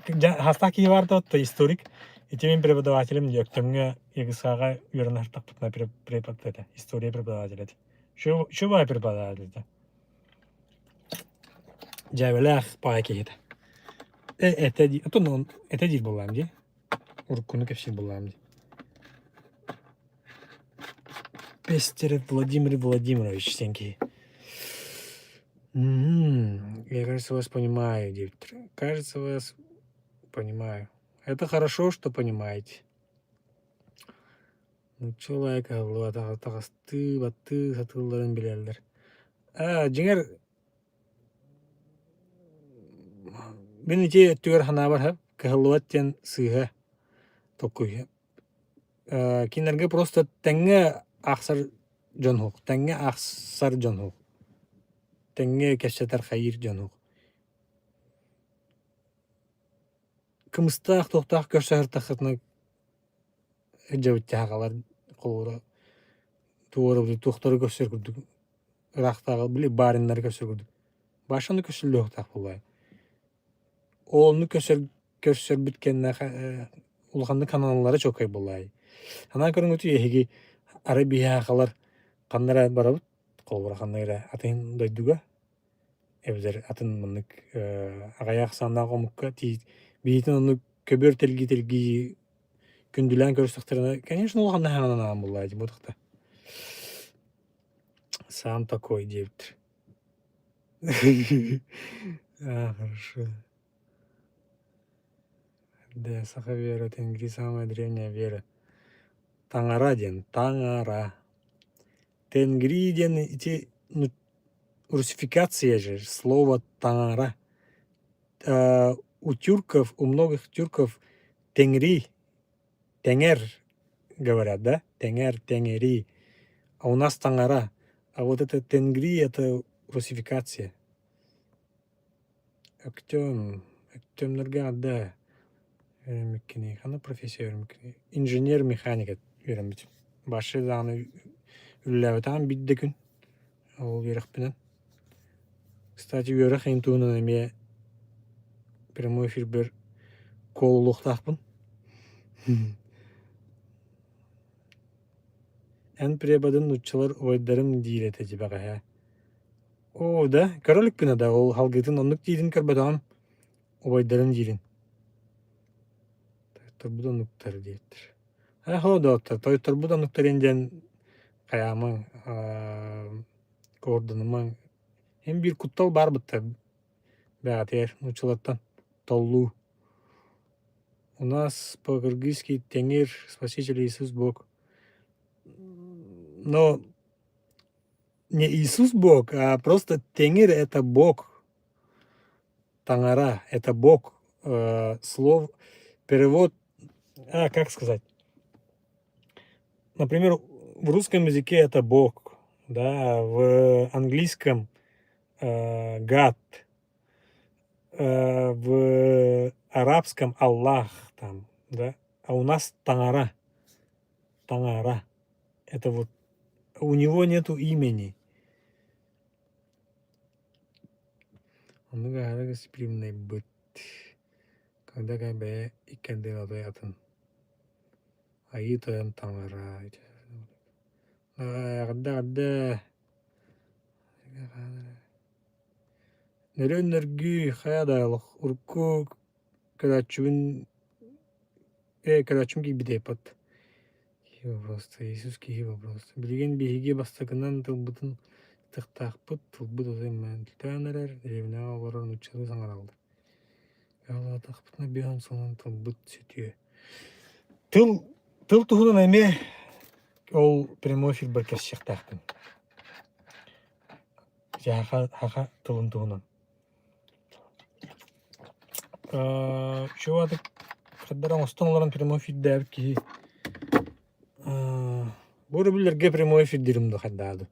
хастақ кейі барды отты, историк. Эти мен преподавателім де. Өктемге егісаға үйерін артақ бұтына преподавателі. История преподавателі. Şu бай преподавателі. Жәвеләқ бай кейді. Әте дейір болам де. Уркуны кәпсил болам де. Пестеров Владимир Владимирович, сенки. Я, кажется, вас понимаю, диктор. Кажется, вас понимаю. Это хорошо, что понимаете. Ну, человек, тағасты, батты, сатыларын білелдер. Жеңер, мен ете түгер хана бар хап, кахылуаттен сыға токуй. Кинерге просто тәңге ақсар жонхук, тәңге ақсар жонхук. Тәңге кәшетер хайыр жонхук. Кымыстақ, тоқтақ көрсәр тақытны жауытты ағалар қолыра. Туғыры бұды тоқтары көрсер күрдік. Рақтағы білі барынлары көрсер күрдік. Башаны көсілі оқтақ болай. Олны көрсер біткенне ұлғанды каналары чокай болай. Ана көрін өті ехеге ары бия ағалар қандара барабыт. Қолбыра қандайра атын дойдуға. Эбзер атын мұнық ағаяқ сандақ омыққа бейтін оны көбір телги күнділән көрістіқтеріне, конечно, олғанда ханан ағам болайды бұдықта. Сам такой дептір. Хорошо. Да, саха вера, тенгри самая древняя вера. Таңара ден, таңара. Тенгри ден, эти, русификация же, слово таңара. У многих тюрков тенгри, тенгер говорят, да? Тенгер, тенгери. А у нас таңара. А вот это тенгри, это русификация. Актемнерге да. Хана профессия инженер-механик öğrenmiş. Başı dağını üllevetan bitdi gün. O verek binen. Kstati görek intuğunun emeye prямой эфир bir koluluqtaqpın. En prebadın uççalar oydarım değil eteci bağa. O da körülük bina da ol halgıtın onluk değilin körbadağım oydarım değilin. Bu da noktaları değildir. O da bu da noktaları inden kayamın, koordinamın hem bir kuttal var bıtta бәғатер, училаттан, толлу. У нас по-кыргызски Теңир, Спаситель Иисус Бог. Но не Иисус Бог, а просто Теңир это Бог. Таңара это Бог. Слово, перевод, как сказать? Например, в русском языке это Бог, да, в английском God. В арабском Аллах там, да, а у нас Таңара. Таңара. Это вот, у него нету имени. Он говорит, гостеприимный быт. Когда гайбе и кенде надоятын. Аитоям Таңара. Гадда. Нереннерги хаядайлық урку кадачун кадачун кибидей пат. Просто Иисус ки вопрос. Билген биһиги бастакынан тылбытын тыктакпыт тылбыт озаймен. Тәнерер ревнага баран учалы саңаралды. Яла тахпытна бихан сонан тылбыт сүтүе. Тыл туһунан эме ол прямой эфир бір кәсчектактын. Хаха тылын туһунан. Чувак, когда он стал прямой эфир дәп ки. Бу билерге прямой эфир дирим да хаддады.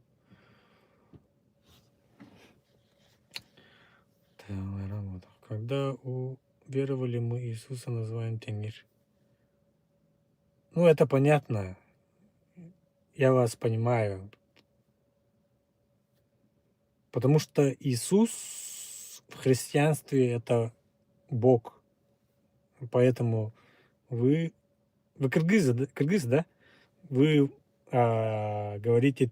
Когда уверовали мы Иисуса, называем Тенгир. Ну, это понятно. Я вас понимаю. Потому что Иисус в христианстве это Бог. Поэтому вы кыргыз, да? Вы говорите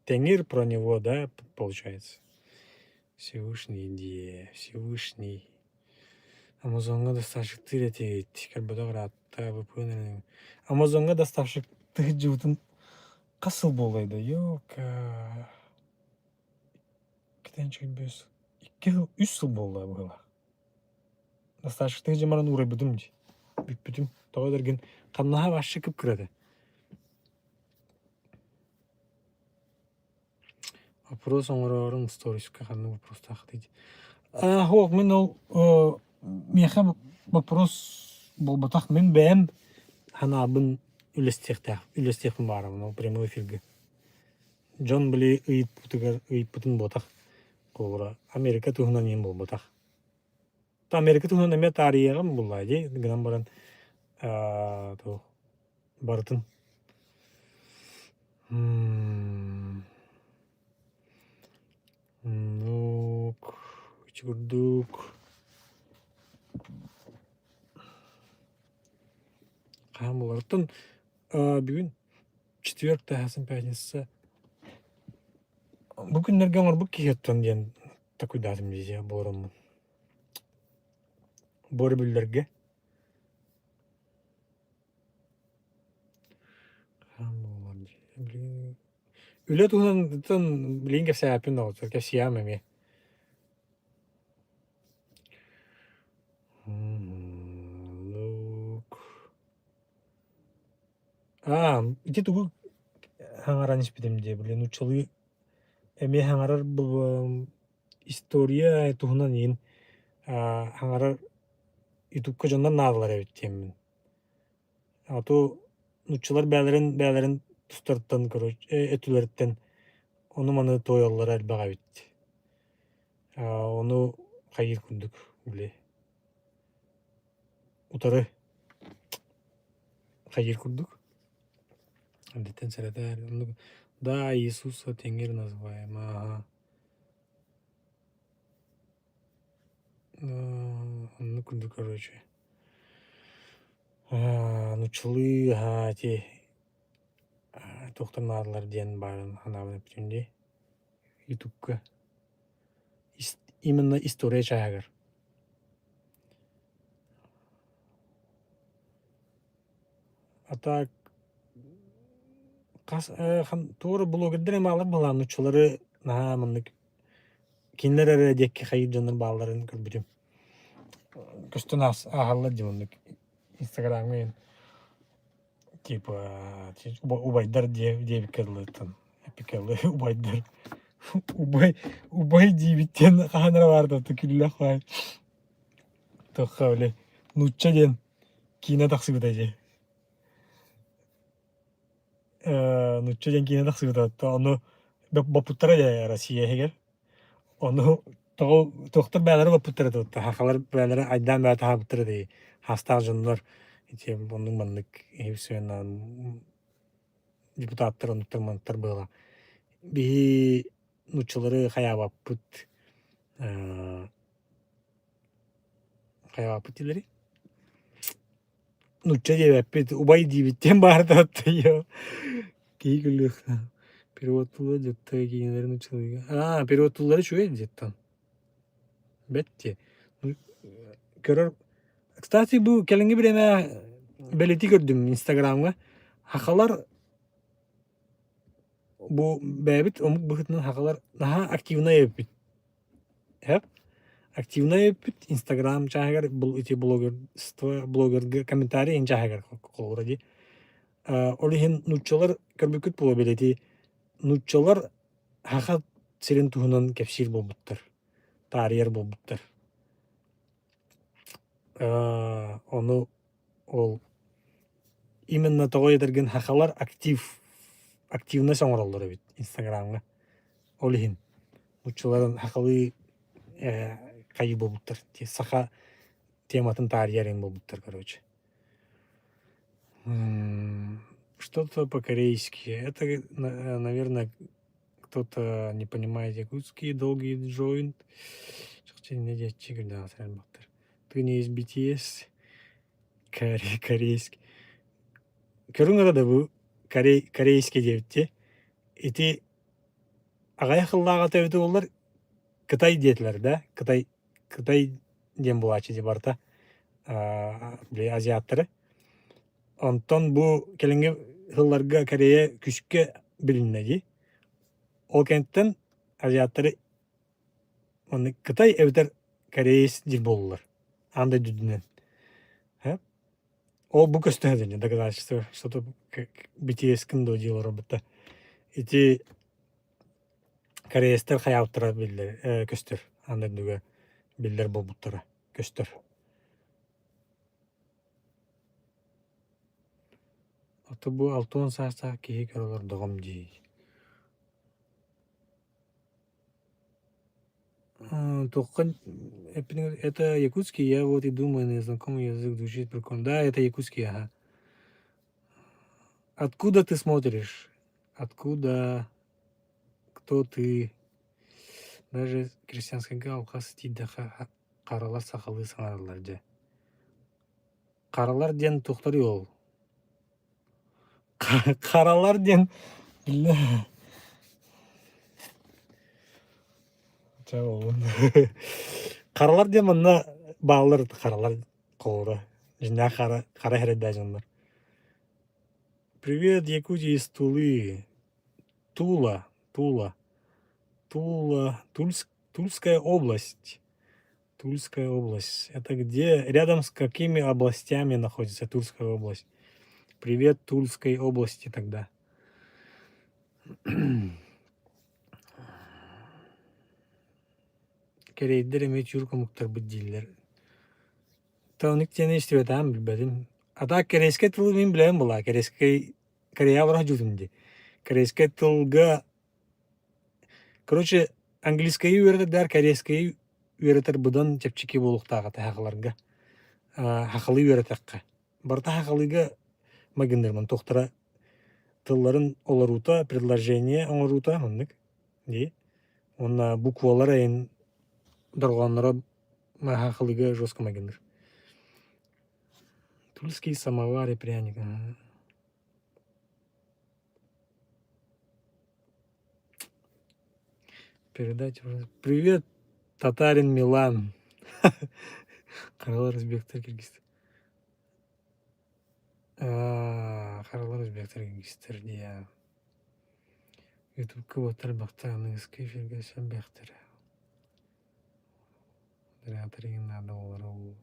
Тенгир про него, да, получается? Всевышний. Амазонга доставщик тиретит, карбада гратта, выполненный. Амазонга доставщик тыджутын касыл болайды, ёка. Китенчик бес. 2-3 жыл болды бұғыла. Доставщик тыджы маран урай бұдым де. Бүт-бүтім. Тоға дәрген қамнаға башы кіп кіреді. Вопрос оңырағырын сториске қанны вопрос тақы дейді. Хоқ, мен ол меха вопрос болбатақ. Мен бәйім ханабын үлестеқпін барым, ол прямой эфирге. Джон біле ұйып бұтын ботақ қолыра. Америка тұғынан ең болбатақ. Америка тұғынан әме тарияғым болайды. Гынан баран барытын. Нук, чурдук. Қам болартын. Бүгін четверг тағасын пятница. Бүгінлерге оңыр бұл кейеттен ден такой датым дезе боларымын. Боры бүлдерге. Қам болар. Үлі тұғынан білейін кәпсі әпін оғыз, кәпсі ям әме. Лук. Ите тұғы хаңаран іспедім де, білен ұчылы әме хаңарар бұл история тұғынан ең хаңарар ютубқа жондан надылар әбеттемін. Ато ұчылар бәлерін тұстарттан өтілерттен оны маны тойалар әлбаға бітті. Оны қайыр күндік біле. Утары қайыр күндік. Әдеттен сәрәді да, Иисуса Тенгир называем. Оны күндік, короче. Нучылы, те тоқтар надылар ден барын ханабын өптінде. Ютубқа. Именно история чағыр. Ата туыры блогердер емалар болан ұчылары мұндық кенлер әрі декке қайыр жаныр балаларын көрбітім. Көстін ағалар деміндік инстаграммен типа убайдар деп кәділеттін. Әпекәлі убайдар. Убай дейбіттен қағаныр барды түкілі қай. Тоққа өлі нұтча ден кейіне тақсы бұдай. Нұтча ден кейіне тақсы бұдай. Оны бапуттара жай Россия егер. Оны тоқтар бәлері бапуттара да. Хақалар бәлері айдан бәті хабыттара да. Хастақ жынлар. Оның маңдық епсуеннан депутаттар, оныктар маңдықтар бұла. Бі нұтчылары қаябаппыт. Қаябаппыт елері? Нұтча дебаппыт. Убай дейбіттен барды атты. Кей күлік. Переводтулар жетті кейінлері нұтчылығы. Переводтулары шөй жеттен. Бәтте. Көрір. Кстати, бұл кәлінгі бір әмә бәлеті көрдім инстаграмға. Хақалар бұл бәбіт, омық бұғытынан хақалар наға активна еппіт. Активна еппіт инстаграм чағығар, бұл үте блогерге комментарий ен чағығар қолғыра де. Олы хен нұтчалар көрбекіт бұл бәлеті. Нұтчалар хақа сирен тұғынан кәпсир бол бұттар. Тарияр бол бұттар. Оны ол именно тоғай едерген хақалар активна соңыралдар бит инстаграмға. Олы хен. Нұтчаларын хақалы кайы болбуттар. Саха тематын тарьярин болбуттар, короче. Что-то по-корейски. Это, наверное, кто-то не понимает якутский, долгий джойнт. Ты не из BTS. Корейский. Көрүңөр да бу корейский дебитти. Ити агай кыллага төбүтү болар Кытай детилер, да? Кытай дем булачы деп барта. Азиаттары. Онтон бу келинге хылларга Корея күчкө билинеди. Ол кенттен азиаттары оны Кытай эвтер Кореис деп болулар. Андай дүдүнен. Ол бу көстөдүн доказательство, что-то BTS кындо дело робота. Эти Кореистер хаяптыра билдер, көстөр. Андай дүгө билдер болбуттара көстөр. Аты бу 6 саатта кеге көрөлөр догом дей. Это якутский, я вот и думаю, знакомый язык звучит прикольно. Да, это якутский, ага. Откуда ты смотришь? Откуда? Кто ты? Даже крестьянский галка стида каралар сакалы санарлар же. Каралар ден токтори ол. Каралар ден Каралар ден мына баалар каралар колора. Жина кара хереда жандар. Привет, Якутия из Тулы. Тула. Тульская область. Тульская область. Это где? Рядом с какими областями находится Тульская область? Привет Тульской области тогда. Керейдер эме чурка муктар быддиллер. Тауник тени истебетам билбедим. Ата корейский тыл мен билем була. Корея бара жутунди. Корейский тылга короче, английский үйрөтөр, корейский үйрөтөр будан чепчики болуктага тахаларга. Хакылы үйрөтөккө. Барта хакылыга магындырман токтора тылларын оларута, предложение оңорута мындык. Ди. Онна буквалар айын дорганлара хакылыга жестко магындыр. Тульский самовар и пряник. Передать. Привет, татарин Милан. Каралар Өзбектер Киргизстер. Каралар Өзбектер Киргизстер дия. Ютубка боттар бактаны эски фиргесен бектер. Дреатрин надо олару.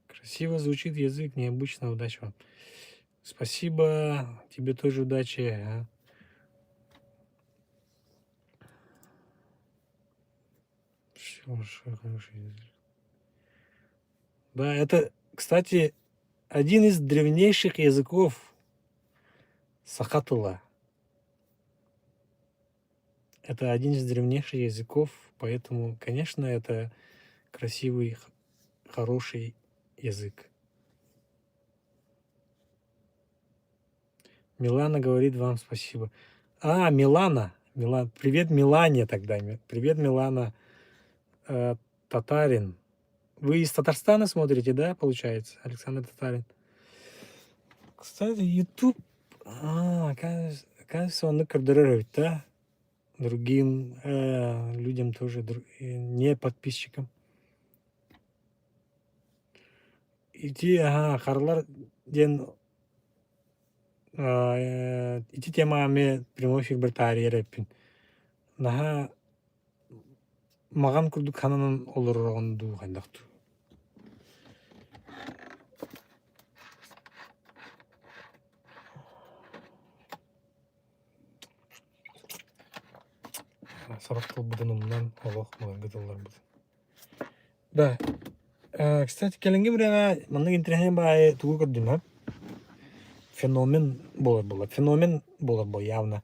Красиво звучит язык, необычно, удачи вам. Спасибо, тебе тоже удачи. Хороший язык. Да, это, кстати, один из древнейших языков Сахатыла. Это один из древнейших языков, поэтому, конечно, это красивый, хороший язык. Милана говорит вам спасибо. Милана. Привет, Милане тогда. Привет, Милана. Татарин. Вы из Татарстана смотрите, да, получается? Александр Татарин. Кстати, YouTube... Оказывается, он накордирует, да? Другим людям тоже, не подписчикам. Ити, харлар ден... Ити тема аме прямой эфир бір тарихи рэппин. Наха маған күрдік қананын олырғанды қайдақты. Сарақтыл бұдынымнан олық маған ғыдылар бұды. Да. Кстати, келінге біріға мұнның интернеттен бай туғы көрдім, феномен болар явно.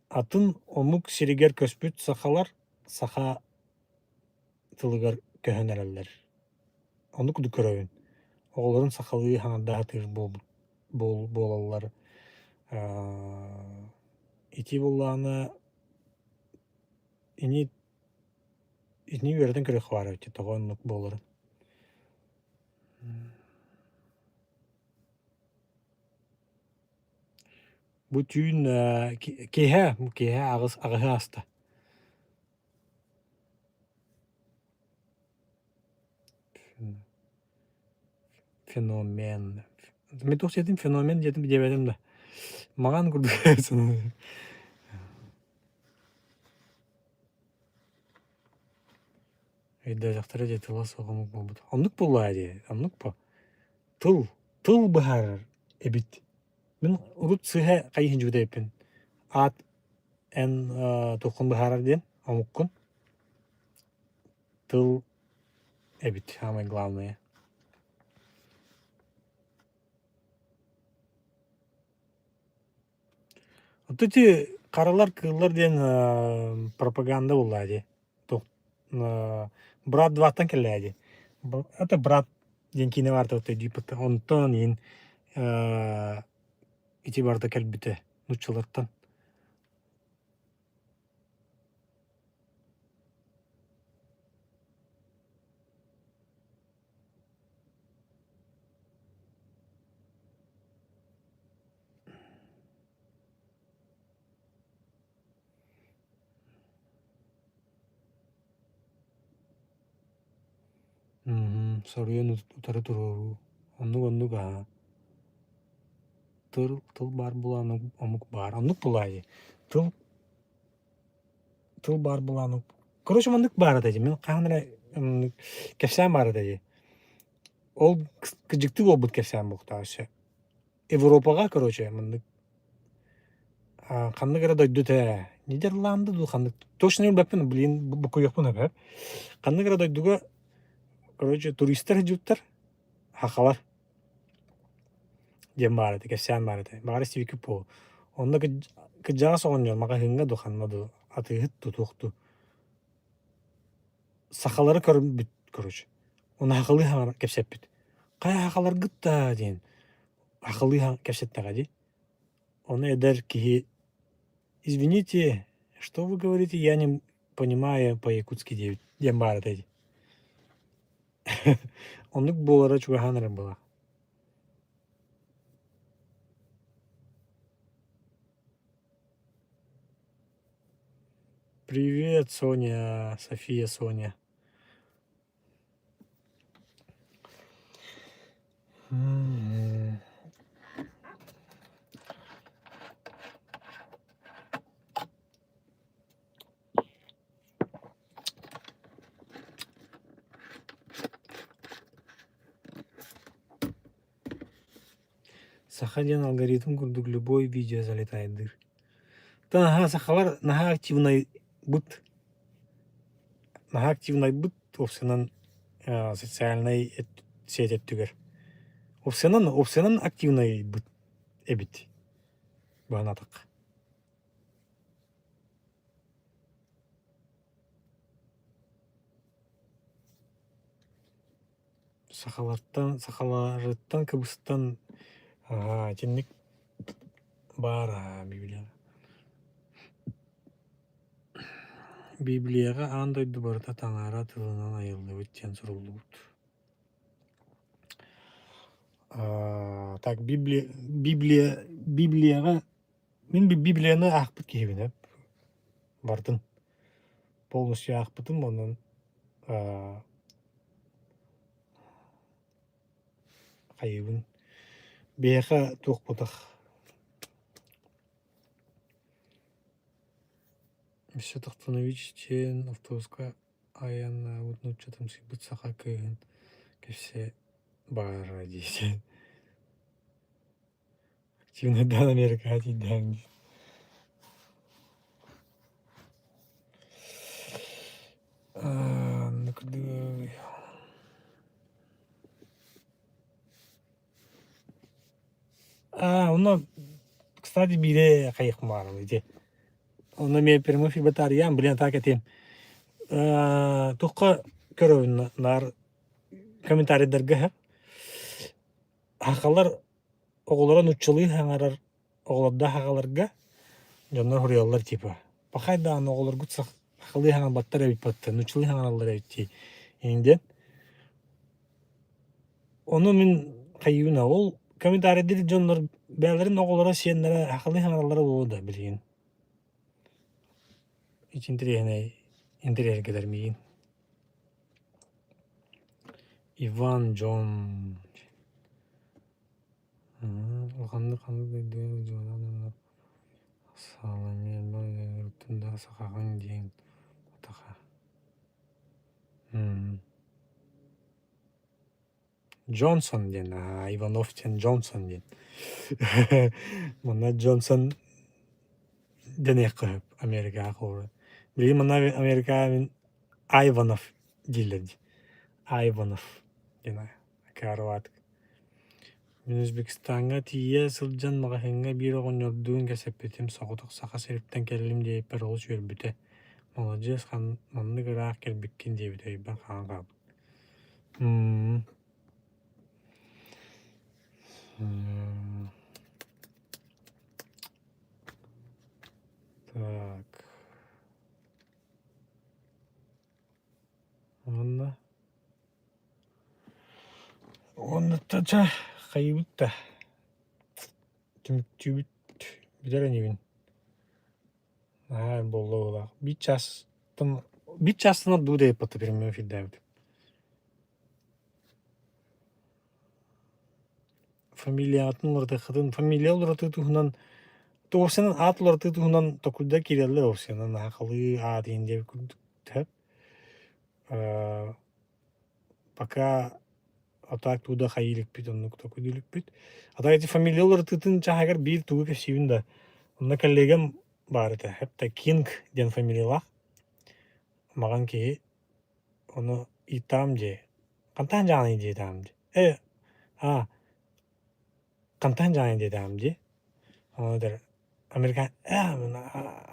Атын омук сиригер көспүт сахалар, саха тылыгар көһөнерелер. Onu kudu köröbün. Oğulların sakalı hanada hatır bolалар. İti bollağına ini verden körök var ötü toğonluk bolları. Bu tüyün kehe ağız hasta. Fenomen. Ben tox dedim fenomen dedim demedim de. Mağan kurdu sanırım. Eyda жақтары де тыла соғымық болбуд. Онлук боллайды, онлук по. Тыл бахар эбит. Мен урут сыха кайын жуда эпин. Ат эн токун бахарар ден, омуккун. Тыл эбит, самое главное. Вот эти каралар кыллар ден пропаганда боллайды. Брат дваттан келләди. Это брат денкине варта вот Египет. Онтон ин ити барда келбите нуччалаттан. Soruyor utarı tururu. Onluk ha. Tıl bar bulan omuk bar. Onluk bulay. Tıl bar bulan. Короче, onluk bar dedi. Men kanra kefsem bar dedi. Ol kıcıktı olbut kefsem muhtaşı. Европаға, короче, мындык. Kandı gara doydu te. Нидерланды ду kandı. Точно bilbepin, bilin bu koyakpın hep. Kandı gara doyduga короче, туристтер жүттер, хақалар. Дем барады, кефсен барады. Бағары стивекі по. Онда кыджаға соғын жон, маға хыңға дұқанмады. Атығыт тұтуқты. Сақалары көрім бүт, короче. Оны хақалы хаңар кепсеп бүт. Қай хақалар гытта, дейін. Хақалы хаң кепсеттіға дей. Оны эдер кихи, извините, что вы говорите, я не понимаю по-якутски, дем барады, дей. Onluk boğalara çok hanırım bula. Привет, Соня, София, Соня. Сахаден алгоритм курдук любой видео залетает дыр. Та сахалар наха активный быт. Наха активный быт опсынан социальный сеть эттүгер. Опсынан активный быт эбит. Бағанатық. Сахаларыттан кыбыстан тенник бар Библияға. Библияға андойды барда таңара тылынан айылды өттен сұрылды бұд. Так, Библияға... Мен Библияны ақпыт кейбін, бардын. Полностью ақпытым, онын қайыбын. Беха тух потах. Все Тахтанович чен автобуска аяна утнут чатам сибыт саха кыгын. Кевсе бара дейсен. Активно дан Америка дейден. Ну-ка, onu, kстати, бире кайык бар, иде. Onu мен прямой эфир батар ям, билен так этем. Тоққа көрөүн нар комментарийлерге хеп хакалар оголорон уччулый хаңарар оголорда хакаларга жоннор хурияллар типа пахайдаан оголоргут хакалый хаңар баттар эбит баттан уччулый хаңараллар эбит инден onu min kayyuna ol комментарийдер жоннор бээлерин оголора сиеннере хакалый хаңараллары болу да билигин ичинтирехне интерергедер миин Иван Джон канды саламмен тында сакаган ден атака Джонсон ден Иванов ден Джонсон ден мына Джонсон дене кып Америка куру били мына Америка мен Айванов дилди Айванов дена карват мен Өзбекстанга тие сылжан магахенге бир огоньордуун кесепетим соготук сака сериптен келим дейп бер ол жөрбүтэ молодец хан манны гыраак келбиккин дейбит өйбен ханга так онна тача кайбытта түмүктүбүт бидеренибин боллоула бит частын ду дейп баты берме филдебит фамилиятын лортыхытын фамилия лортыхынан тоосенен ат лортыхынан токуда киреллер осенен акылы атин деп күрдүк пока атак туда хайылык оннук токудулук ата эти фамилиялар тытын чахагар бир тугу кесибин да онна коллегам бар это хепта Кинг ден фамилиялах маган ки ону итам же кантан жаны же там же кантан жаны же там же онодер американ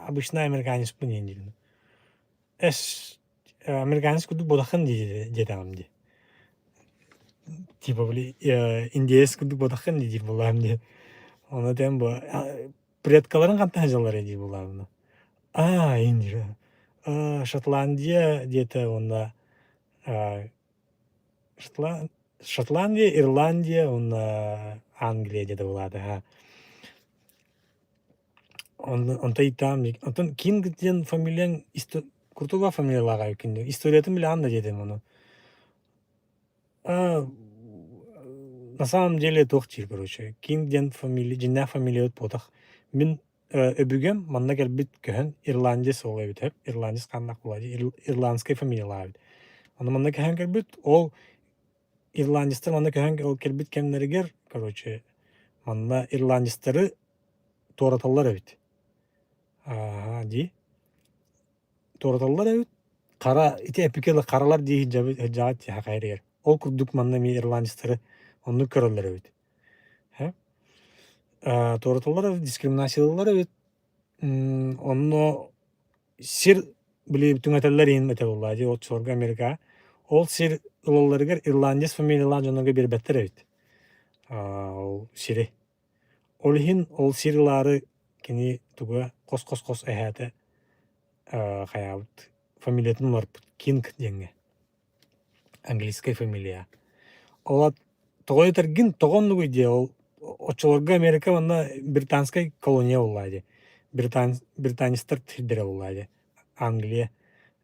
обычный американец пунен американец куду бодахын же там же типа били индиец куду бодахын же булам же оны тем бу предкаларын кантан жалар эди булам индира Шотландия где-то онда Шотландия, Ирландия, Англия где-то была, да. Он там, он Кинг ден фамилиян куртуга фамилиялага экенде. Историятын биле анда дедим ону. На самом деле тохтир, короче. Кинг ден фамилия, жинна фамилия потах. Мен өбүгем манна келбит көһөн ирландец ол эбит хеп. Ирландец кандак булады. Ирландский фамилиялар. Аны манна көһөн келбит ол ирландецтер манна көһөн ол келбит кемнеригер, короче. Манна ирландецтери тораталлар эбит. Ди. Тораталлар эбит. Кара ите эпикеле каралар ди жаат хакайрер. Ол курдук манна ми ирландецтери онну көрөлөр эбит. Тораталлар дискриминациялар эбит. Онно сир билип түңөтөлөр ин мете булады. Ол чорга Америка. Ол сир улаларыгер ирландец фамилиялар жонога бербеттер эбит. Ол сири. Олхин ол сирлары кини туга кос эхате хаябыт. Фамилиятын бар Кинг денге. Английская фамилия. Олат тогойтергин тогоннугу де ол очолорга Америка манда британская колония булады. Британецтер тилдере булады. Англия,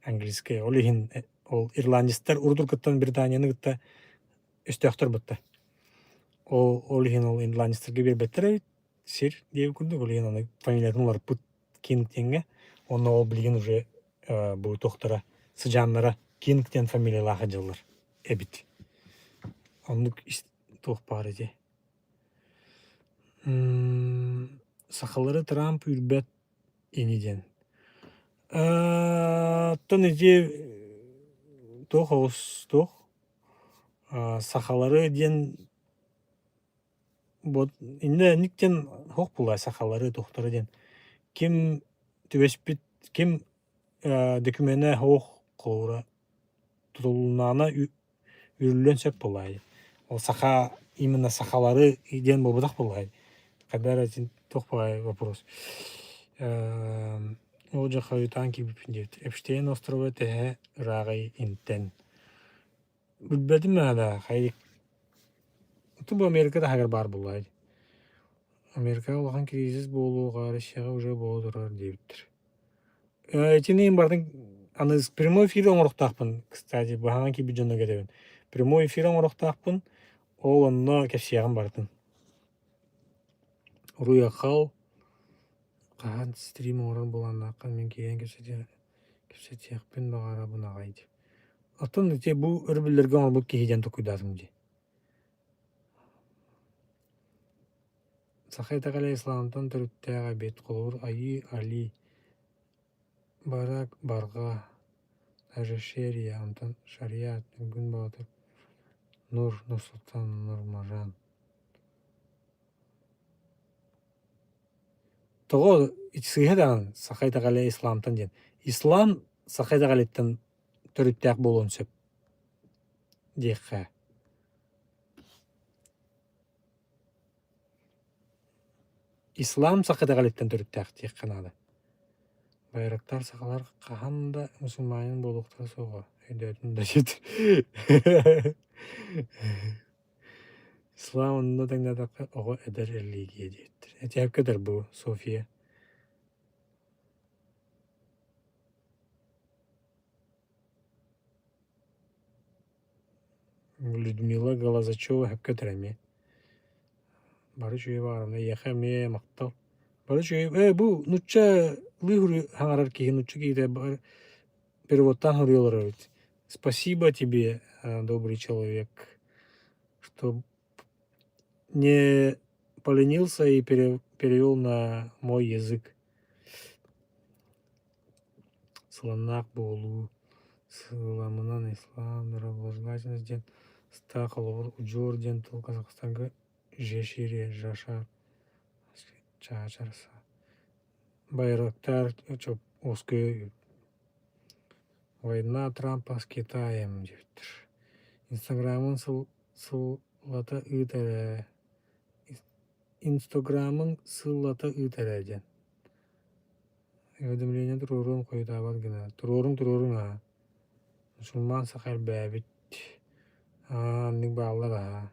английская. Олхин ол ирландецтер урдуркаттан Британияны гытта өстөктөр бутта. Олхин ол ирландецтерге бербеттер сир деп күрдүк. Олхин аны фамилиятын бар Пут Кинг денге. Оны ол билген уже бу токтора сыжаннара Кингтен фамилиялага жылар эбит. Ондук тох бар эди. Сакалары Трамп үрбет иниден. Тон эди тох сакалары ден бот инде никтен хок булай сакалары тохтору ден. Ким түбеспит ким документе хок кора tutulunana үрүлөн сөп булай. Ол саха именно сахалары иден болбудак булай. Кадар этин тохпай вопрос. Ол жака ютан кибипиндет. Эпштейн островы тэхэ рагай интен. Билбедим ада хайык. Тубу Америкада хагар бар булай. Америка улахан кризис болууга Россияга уже болдурар дейбиттер. Этинин бардын аны прямой эфир оңорохтаакпын. Кстати, бахана киби жонно кетебин. Прямой эфир оңорохтаакпын. Ол онно кепсияган бардын. Руя хал каан стрим орон буланнакан мен кийен кепсетиякпын багара бунагайды. Атын те бу өрбүллерге оңорбут кийден токуйдасым ди. Сахайта кале исламтан төрүттәгә бет кулур айы али барак барга ажешерия антан шариат гүн батыр нур нурсултан нурмаран того итсиһедан сахайта кале исламтан ден ислам сахайта калеттен төрүттәк болон сөп дихә ислам сахайта калеттен төрүттәк дих канада байрактар сахалар каханда мусулманын болуктар сога өйдөтүн да жет ислам онда таңдадакка ого эдер религия дейттир этеп кедер бу София Людмила Голозачева хепкетереме бары жүйе барына яхаме мактал бары жүйе бу нучча лыгры хаңарар киген нучча кийде переводтан хурьолар. Спасибо тебе, добрый человек, что не поленился и перевел на мой язык. Слонак болу, сыламынан ислам, нравоождательность ден, стахаловар, уджор ден, тол Казахстанга, жешире, жашар, чачарса. Байрактар, чоп, оскö, война Трампа с Китаем, диптер. Инстаграмын сыллата ыйтәрә. Инстаграмын сыллата ыйтәрә ден. Уведомление турурун койдабат гына. Турурун, Мусулман сахар бәбит. Ник баллар,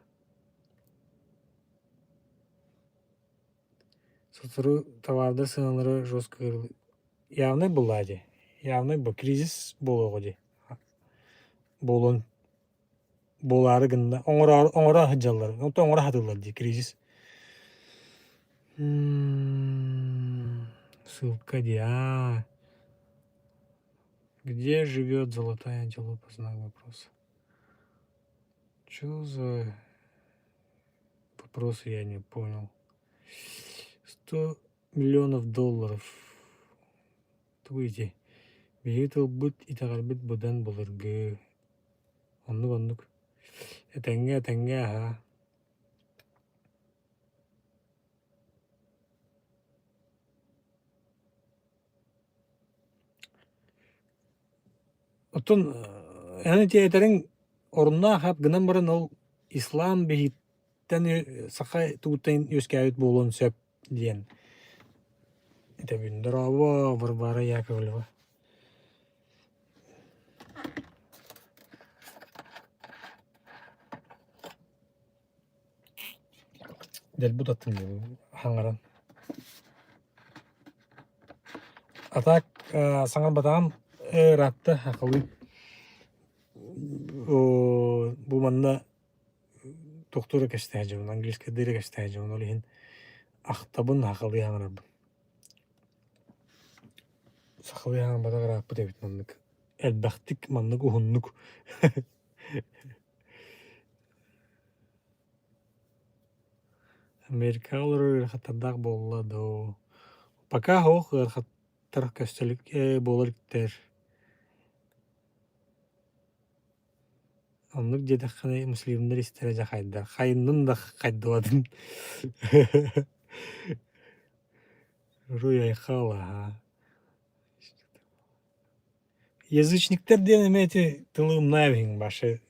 Сотуру товардар сыналары жесткы. Явный булади. Явный бу кризис болугоди. Болары гында. Оңора хаджалар. Онто оңора хатылар ди кризис. Ссылка ди. Где живет золотая антилопа? Знак вопроса. Чё за вопросы, я не понял. 100 миллионов долларов. Туйди. Бейт бут итагарбит будан булыргы. Оннук. Этенге. Отон, яны театерин орунна хап гынан баран ол ислам бейттен сахай туутайн өскәйт болон сөп диен. Это Виндорова, Варвара Яковлева. Дел будаттын хаңаран. Атак саңар батам ратты хақылы. Бу манда доктора кәстәҗәүн, английский диле кәстәҗәүн олыһын ахтабын хақылы хаңарабын. Сахлы хаңар батагара бит маннык. Элбәхтик маннык ухуннук. Америкалар хаттардак болладо. Пока хох хаттар көстөлүк болориктер. Аннык жедаханы муслимдер истере жахайдар. Хайнын да кайдыладын. Руяй хала. Язычниктерден эмети тылым наевин башы.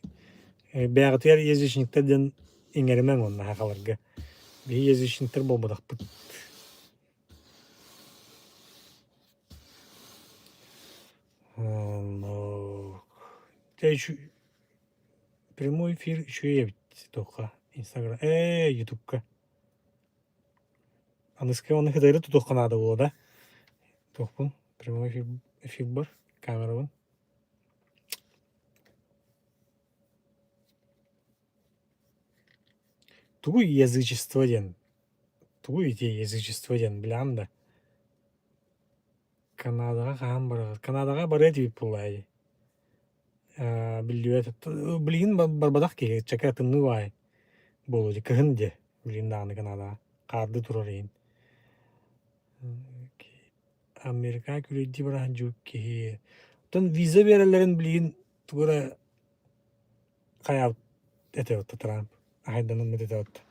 Бәгытер язычниктерден иңеремен онна хакаларга. Би язычниктер болбадак бут. Прямой эфир еще есть только Инстаграм. Ютубка. Аныска оны хыдыры тутук надо было, да? Тохпун. Прямой эфир бар. Камера бар. Тугу язычество ден. Тугу ите язычество ден, білям да. Канадаға қаған барағыз. Канадаға бары әтебет бұлай. Білген барбадақ кеге чака тынны бай. Болу де, кығын де. Білген дағыны Канадаға. Қарды тұрар ең. Америка күлейді бараған жоқ кеге. Тон виза берелерін білген туғыра қаяп әтеуітті Трамп. Айданын әтеуітті.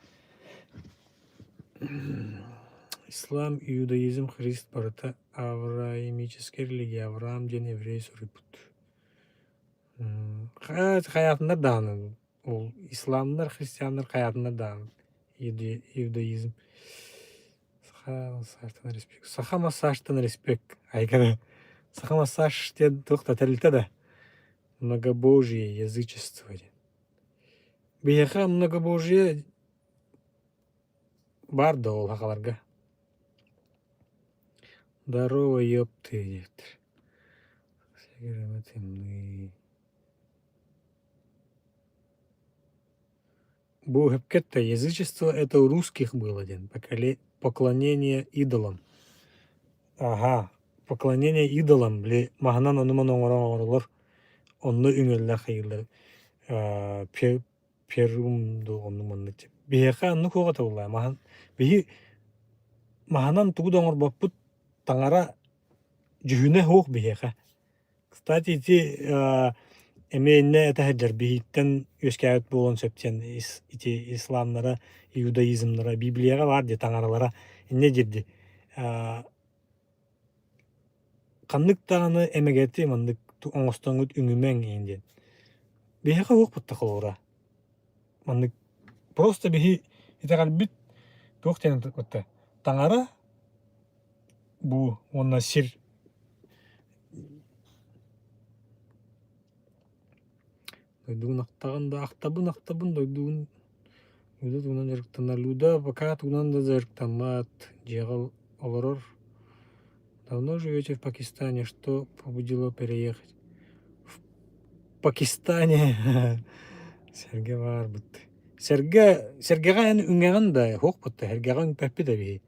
Ислам, иудаизм, христ барыта авраамическая религия. Авраам ден еврей сұрыпыт. Хаятындар дағыны. Ол исламдар, христиандар хаятындар дағыны. Иудаизм. Саха массажтан респект. Айкана. Саха массаж ден тоқта тәрілті да. Многобожие, язычество. Бияха многобожие бар да ол хақаларға. Здорово, ёпты, дектір. Бу хепкетта язычество это у русских было, ден. Поклонение идолам. Ага, поклонение идолам. Бли мағынан оныман оңырылар. Онны үңелі қиылыр. Перумду оныманны теп. Бияқа онны коғата олай. Мағынан туғыд оңыр баппыт таңара жүхіне хоқ бияқа. Кстати, эмейне это хаджар бихиттен өскәйт болон сөптен исламнара, иудаизмнара, библияға бар де таңаралара не деді. Қаннык тағаны әмегеті мандык оңыстаңыт үңімен енден. Бияқа хоқ бұтты қылуыра. Мандык просто бихи итағал бүт тоқтен бұтты. Таңара bu ona sir дойдуун ақтағанда ақтабын дойдуун уйдуунан жарыктанар луда пока тугунан да жарыктанмат жегал олорор. Давно живете в Пакистане? Что побудило переехать? В Пакистане Серге бар бут. Сергега эн үңгәгән да хок бут. Сергега үңпәппе да би.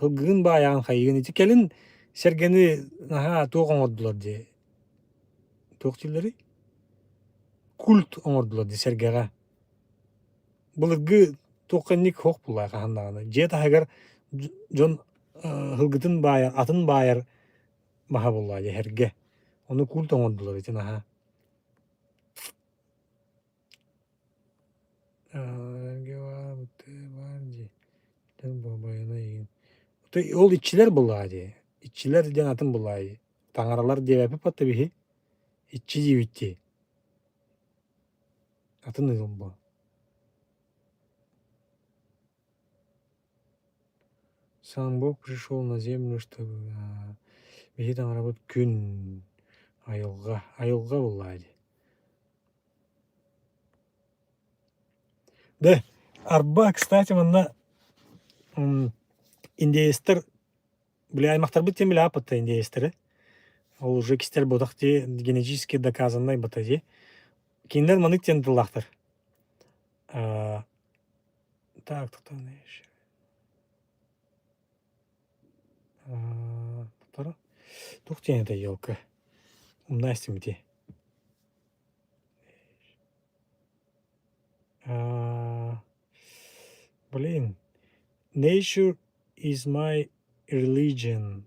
Гын баян хайын ити келин Сергени тоғын ордылар де. Тоқтилери культ оңордулар де Сергега. Бұлығы тоқынник хоқ бұлай қағандағаны. Жет ағар жон хылгытын байар, атын байар маха бұлай де Серге. Оны культ оңордулар етін аға. Серге бар де. Бабайына еген. Ол итчилер бұлай. Итчилер ден атын бұлай. Таңаралар девәпі патты бихи. Итчи девітті. Атын ұйыл бұл. Сам Бог пришел на землю, чтобы бихи таңара бұд күн айылға бұлай. Да, арба, кстати, манна индейстер, бля, аймақтар бұттен біле апытты индейстері. Ол уже кистер бодақти генетически доказанной батади. Киндер манык тен дылақтыр. Так, тоқтан еші. Тоқтен это елка. Умнастимите. Блин. Nature is my religion.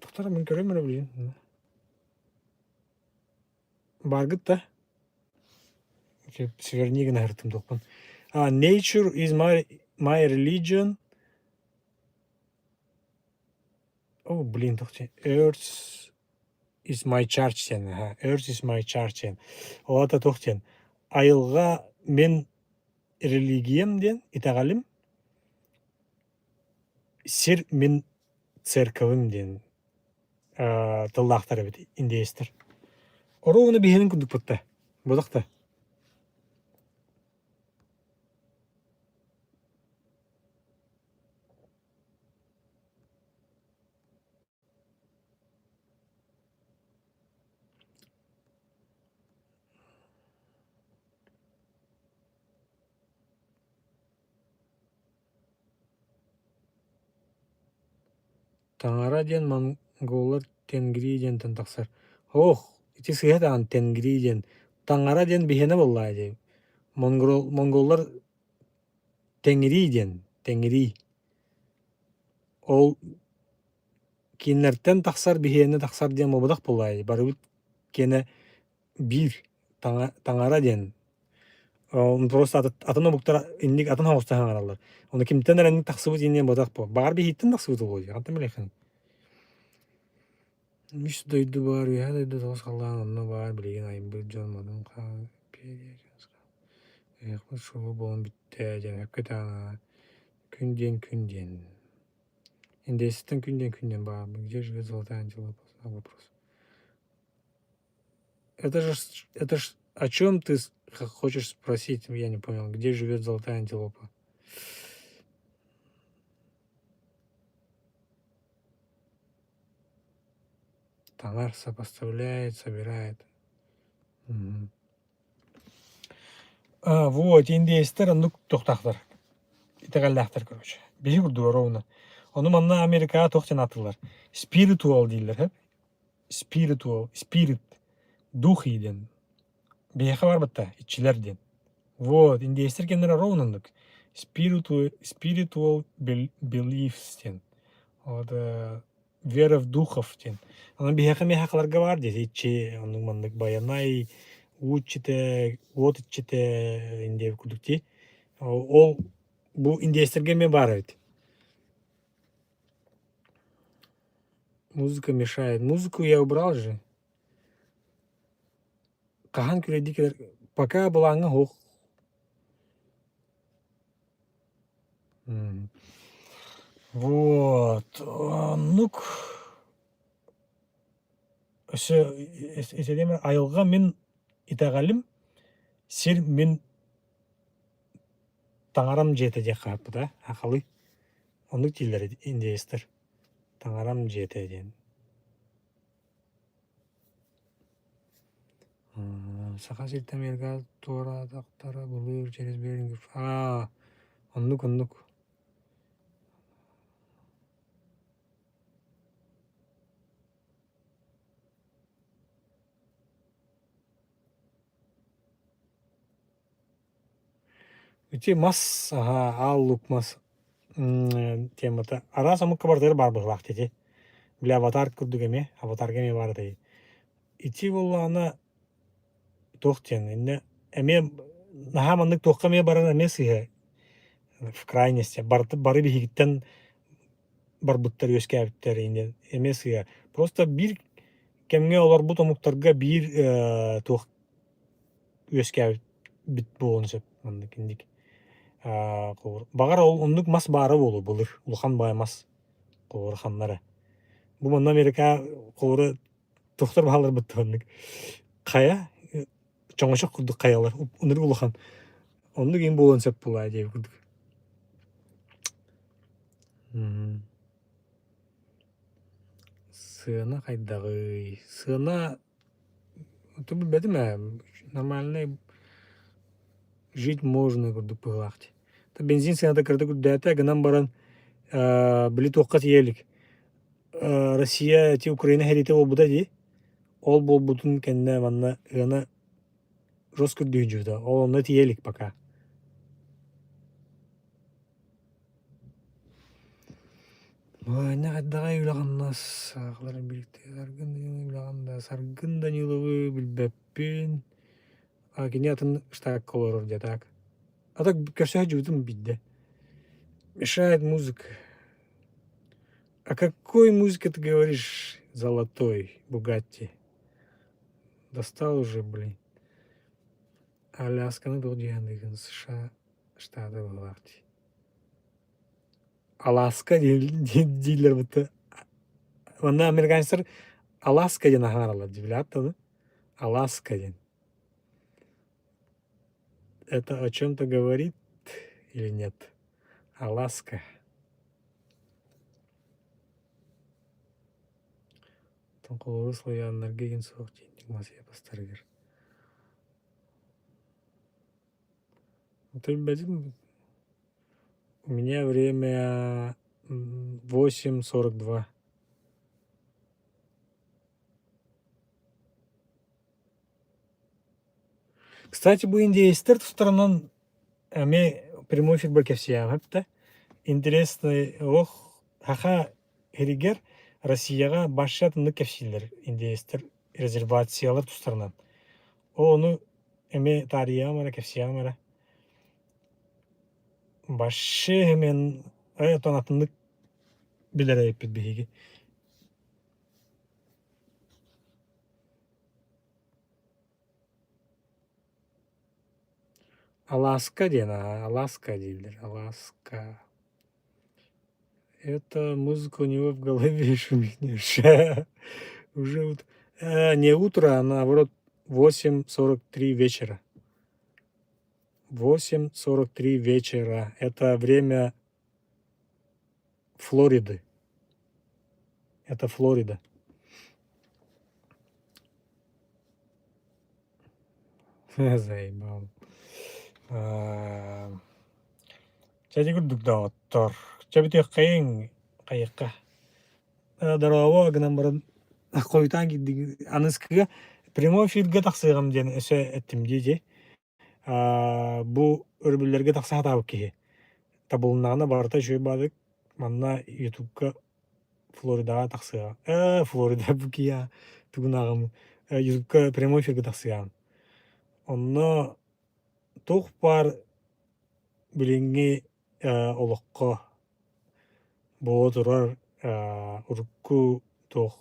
Тоқтар, мен көремін білейін. Баргыт та. Севернеген әртім тоқпын. Nature is my religion. О, блин, тухте. Earth is my church сен. Earth is my church сен. Олата тухтен. Айылға мен религиям ден, итагалим, сир мен церковым ден тыллақтар бит, индейстер. Ору оны бихенин күндік бұтта. Бұдақта. Таңара ден монголар тенгри ден тантақсар. Ох, ити сыйа таған тенгри ден. Таңара ден бихене болла ден. Монголар тенгри ден. Тенгри. Ол кинлерден тақсар бихене тақсар ден мобадақ болла ден. Барыбыт кене бир таңара ден. Он просто атын обуктар инник атын хауста хаңаралар. Оны кимтен әрәнник тақсыбыт инен бодақ по. Бағар бихиттен тақсыбыт олой. Антын білейхін. Миш дойду бар, я дойду тоғыз қалған, онына бар, білеген айым бір жолмадың қағын, перек, шуы болын бітті, және әпкет аңа, күнден. Индейстен күнден бар, где живет золотая антилопа? Вопрос. Это ж о чем ты хочешь спросить? Я не понял. Где живет золотая антилопа? Товар сопоставляет, собирает. Мгм. Вот, индейстер, ну, тоқтақтар. Итегаллахтар, короче. Бейі күрдуар ровно. Оны манна Америкаға тоқтен атылар. Спиритуал дейлер, хеп? Спиритуал, спирит, дух еден. Бейіға бар бітті, итчилерден. Вот, индейстер кендері ровнындық. Spiritual beliefs ден. Вот, вера в духов ден. Onun bir hekime hakalarga var dedi. İçi onun mandık bayanay uçite, ot içite indiye kudukti. O bu indiyesтерге mi var evet. Музыка мешает. Музыку я убрал же. Кахан күредикер пока булаңы хох. Вот. Ну-ка. Эседеме айылға мен итагалим сир мен таңарам жете де қапы да ақылы оны тилер индейстер таңарам жете ден сақа силтемерга туара дақтара бұлыр через берингер оннук Үте мас, аллук мас темата. Ара самы кабардары бар бұғылақ деді. Біле аватар күрдігеме, аватаргеме бар деді. Ити болла ана тоқтен. Әме наға мандық тоққа баран әме сыйы в крайности. Бары бігіттен бар бұттар өске әбіттер әме сыйы. Просто бір кәмге олар бұт омуқтарға бір тоқ өске әбіт бит болуын сөп мандық индік. Бағар ол ондық мас бары болу бұлыр. Улхан баймас қолыр ханнары. Бұл манна Америка қолыры тоқтар бағалар бұтты ондық. Қая? Чоңышық күрдік қаялар. Ондық улхан. Ондық ең болуын сөп бұлай дейіп күрдік. Сына қайдағы. Сына... Ты бәді мә? Нормальный жить можно күрдік бұғылақты. Бензин сенада кірді күрдәті әгінен баран білі тоққа тиелік. Россия те Украина хәреті ол бұда де. Ол бол бұтын кәнне манна ғана жос күрді жүрді. Ол онна тиелік пока. Не қаддаға үйлағаннас сағыларын бірікті. Саргын Даниловы білбәппен. Кене атын штак колорор де так. А так, кажется, жутым бидде. Мешает музыка. О какой музыке ты говоришь? Золотой Бугатти. Достал уже, блин. Алясканы бұл дегендеген США штаты боларди. Аласка дейлер бұты. Онда американецтер Аласка ден ағаралар, білят да? Аласка ден. Это о чем-то говорит или нет? Аласка. Тоңқолору слоянларга ген соқ дейін масия бастаргер. Ты бәдім, у меня время 8:42. Кстати, bu индейстер тұстарынан әме прямой эфир бәкәфсиям хәпті. Интересный ох, хаха эригер Россияға башшатынды кәфсилер индейстер резервациялар тұстарынан. Оны әме тариям ара кәфсиям ара. Башы әмен тонатынды білер әйпет бейге. Аласка дена, Аласка дейлер, Аласка. Это музыка у него в голове шумит. Уже вот, не утро, а наоборот 8:43 вечера. 8:43 вечера. Это время Флориды. Это Флорида. Заебал. Jadi kuduk dokter. Jadi dia kayak дарова гынан баран койтан кидди аныскыга прямой эфирге таксыгам ден өсө эттим дейди. Бу өрбүллерге таксаа табып ки. Табылнагына барта жөй бадык. Манна YouTube'га Флоридага таксыга. Флорида бу кия тугунагым. YouTube'га прямой эфирге таксыгам. Онно тух бар билинги олокко боо турар урукку тух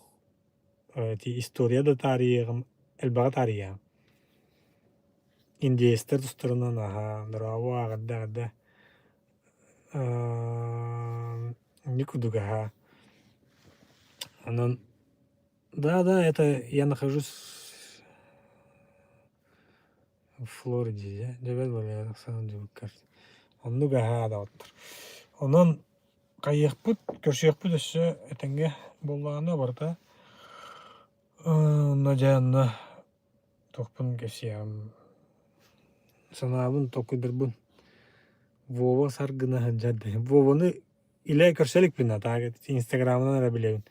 ти историяда тарихым элбага тария. Индейстер тустарынан нырава агадда никудуга. Анан да, это я нахожусь в Флориде, дебет более таксан дебуккар. Онну гаха да оттыр. Онан кайыппыт, көрсөйппыт өссө этенге боллаана барда. Надянна тохпун кесиям. Санабын токуйдырбын. Вова саргына хаджады. Вованы иле көрсөлүк бин атага Инстаграмынан ара билебин.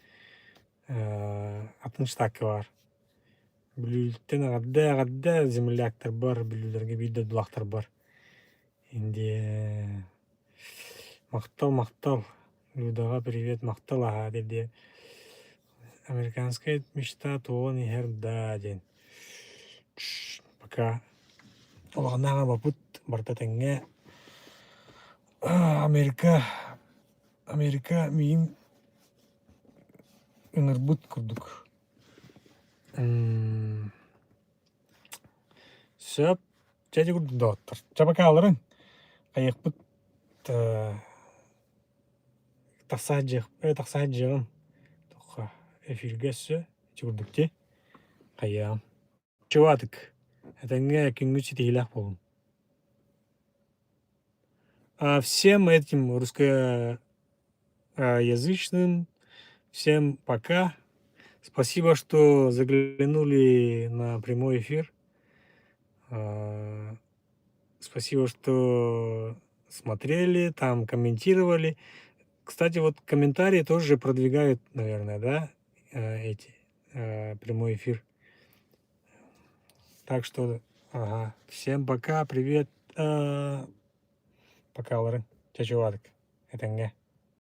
Атын штакы бар. Билүлтен агадда земляктар бар, билүлерге бийде дулактар бар. Инде мактал. Людага привет, мактал ага деди. Американская мечта туон ихер да ден. Пока олагнага бапут барта тенге Америка миим ыңырбут курдук. Сөп жади курдук доктор. Чабака алырың. Кайыкпыт таксаджыгым. Тоха эфирге сө чурдукте. Каям. Чуватык. Этенге күнгүчи тейлак болун. Всем этим русскоязычным всем пока. Спасибо, что заглянули на прямой эфир. Спасибо, что смотрели, там комментировали. Кстати, вот комментарии тоже продвигают, наверное, да, прямой эфир. Так что, всем пока, привет. Пока, Лорен. Чачувадык. Это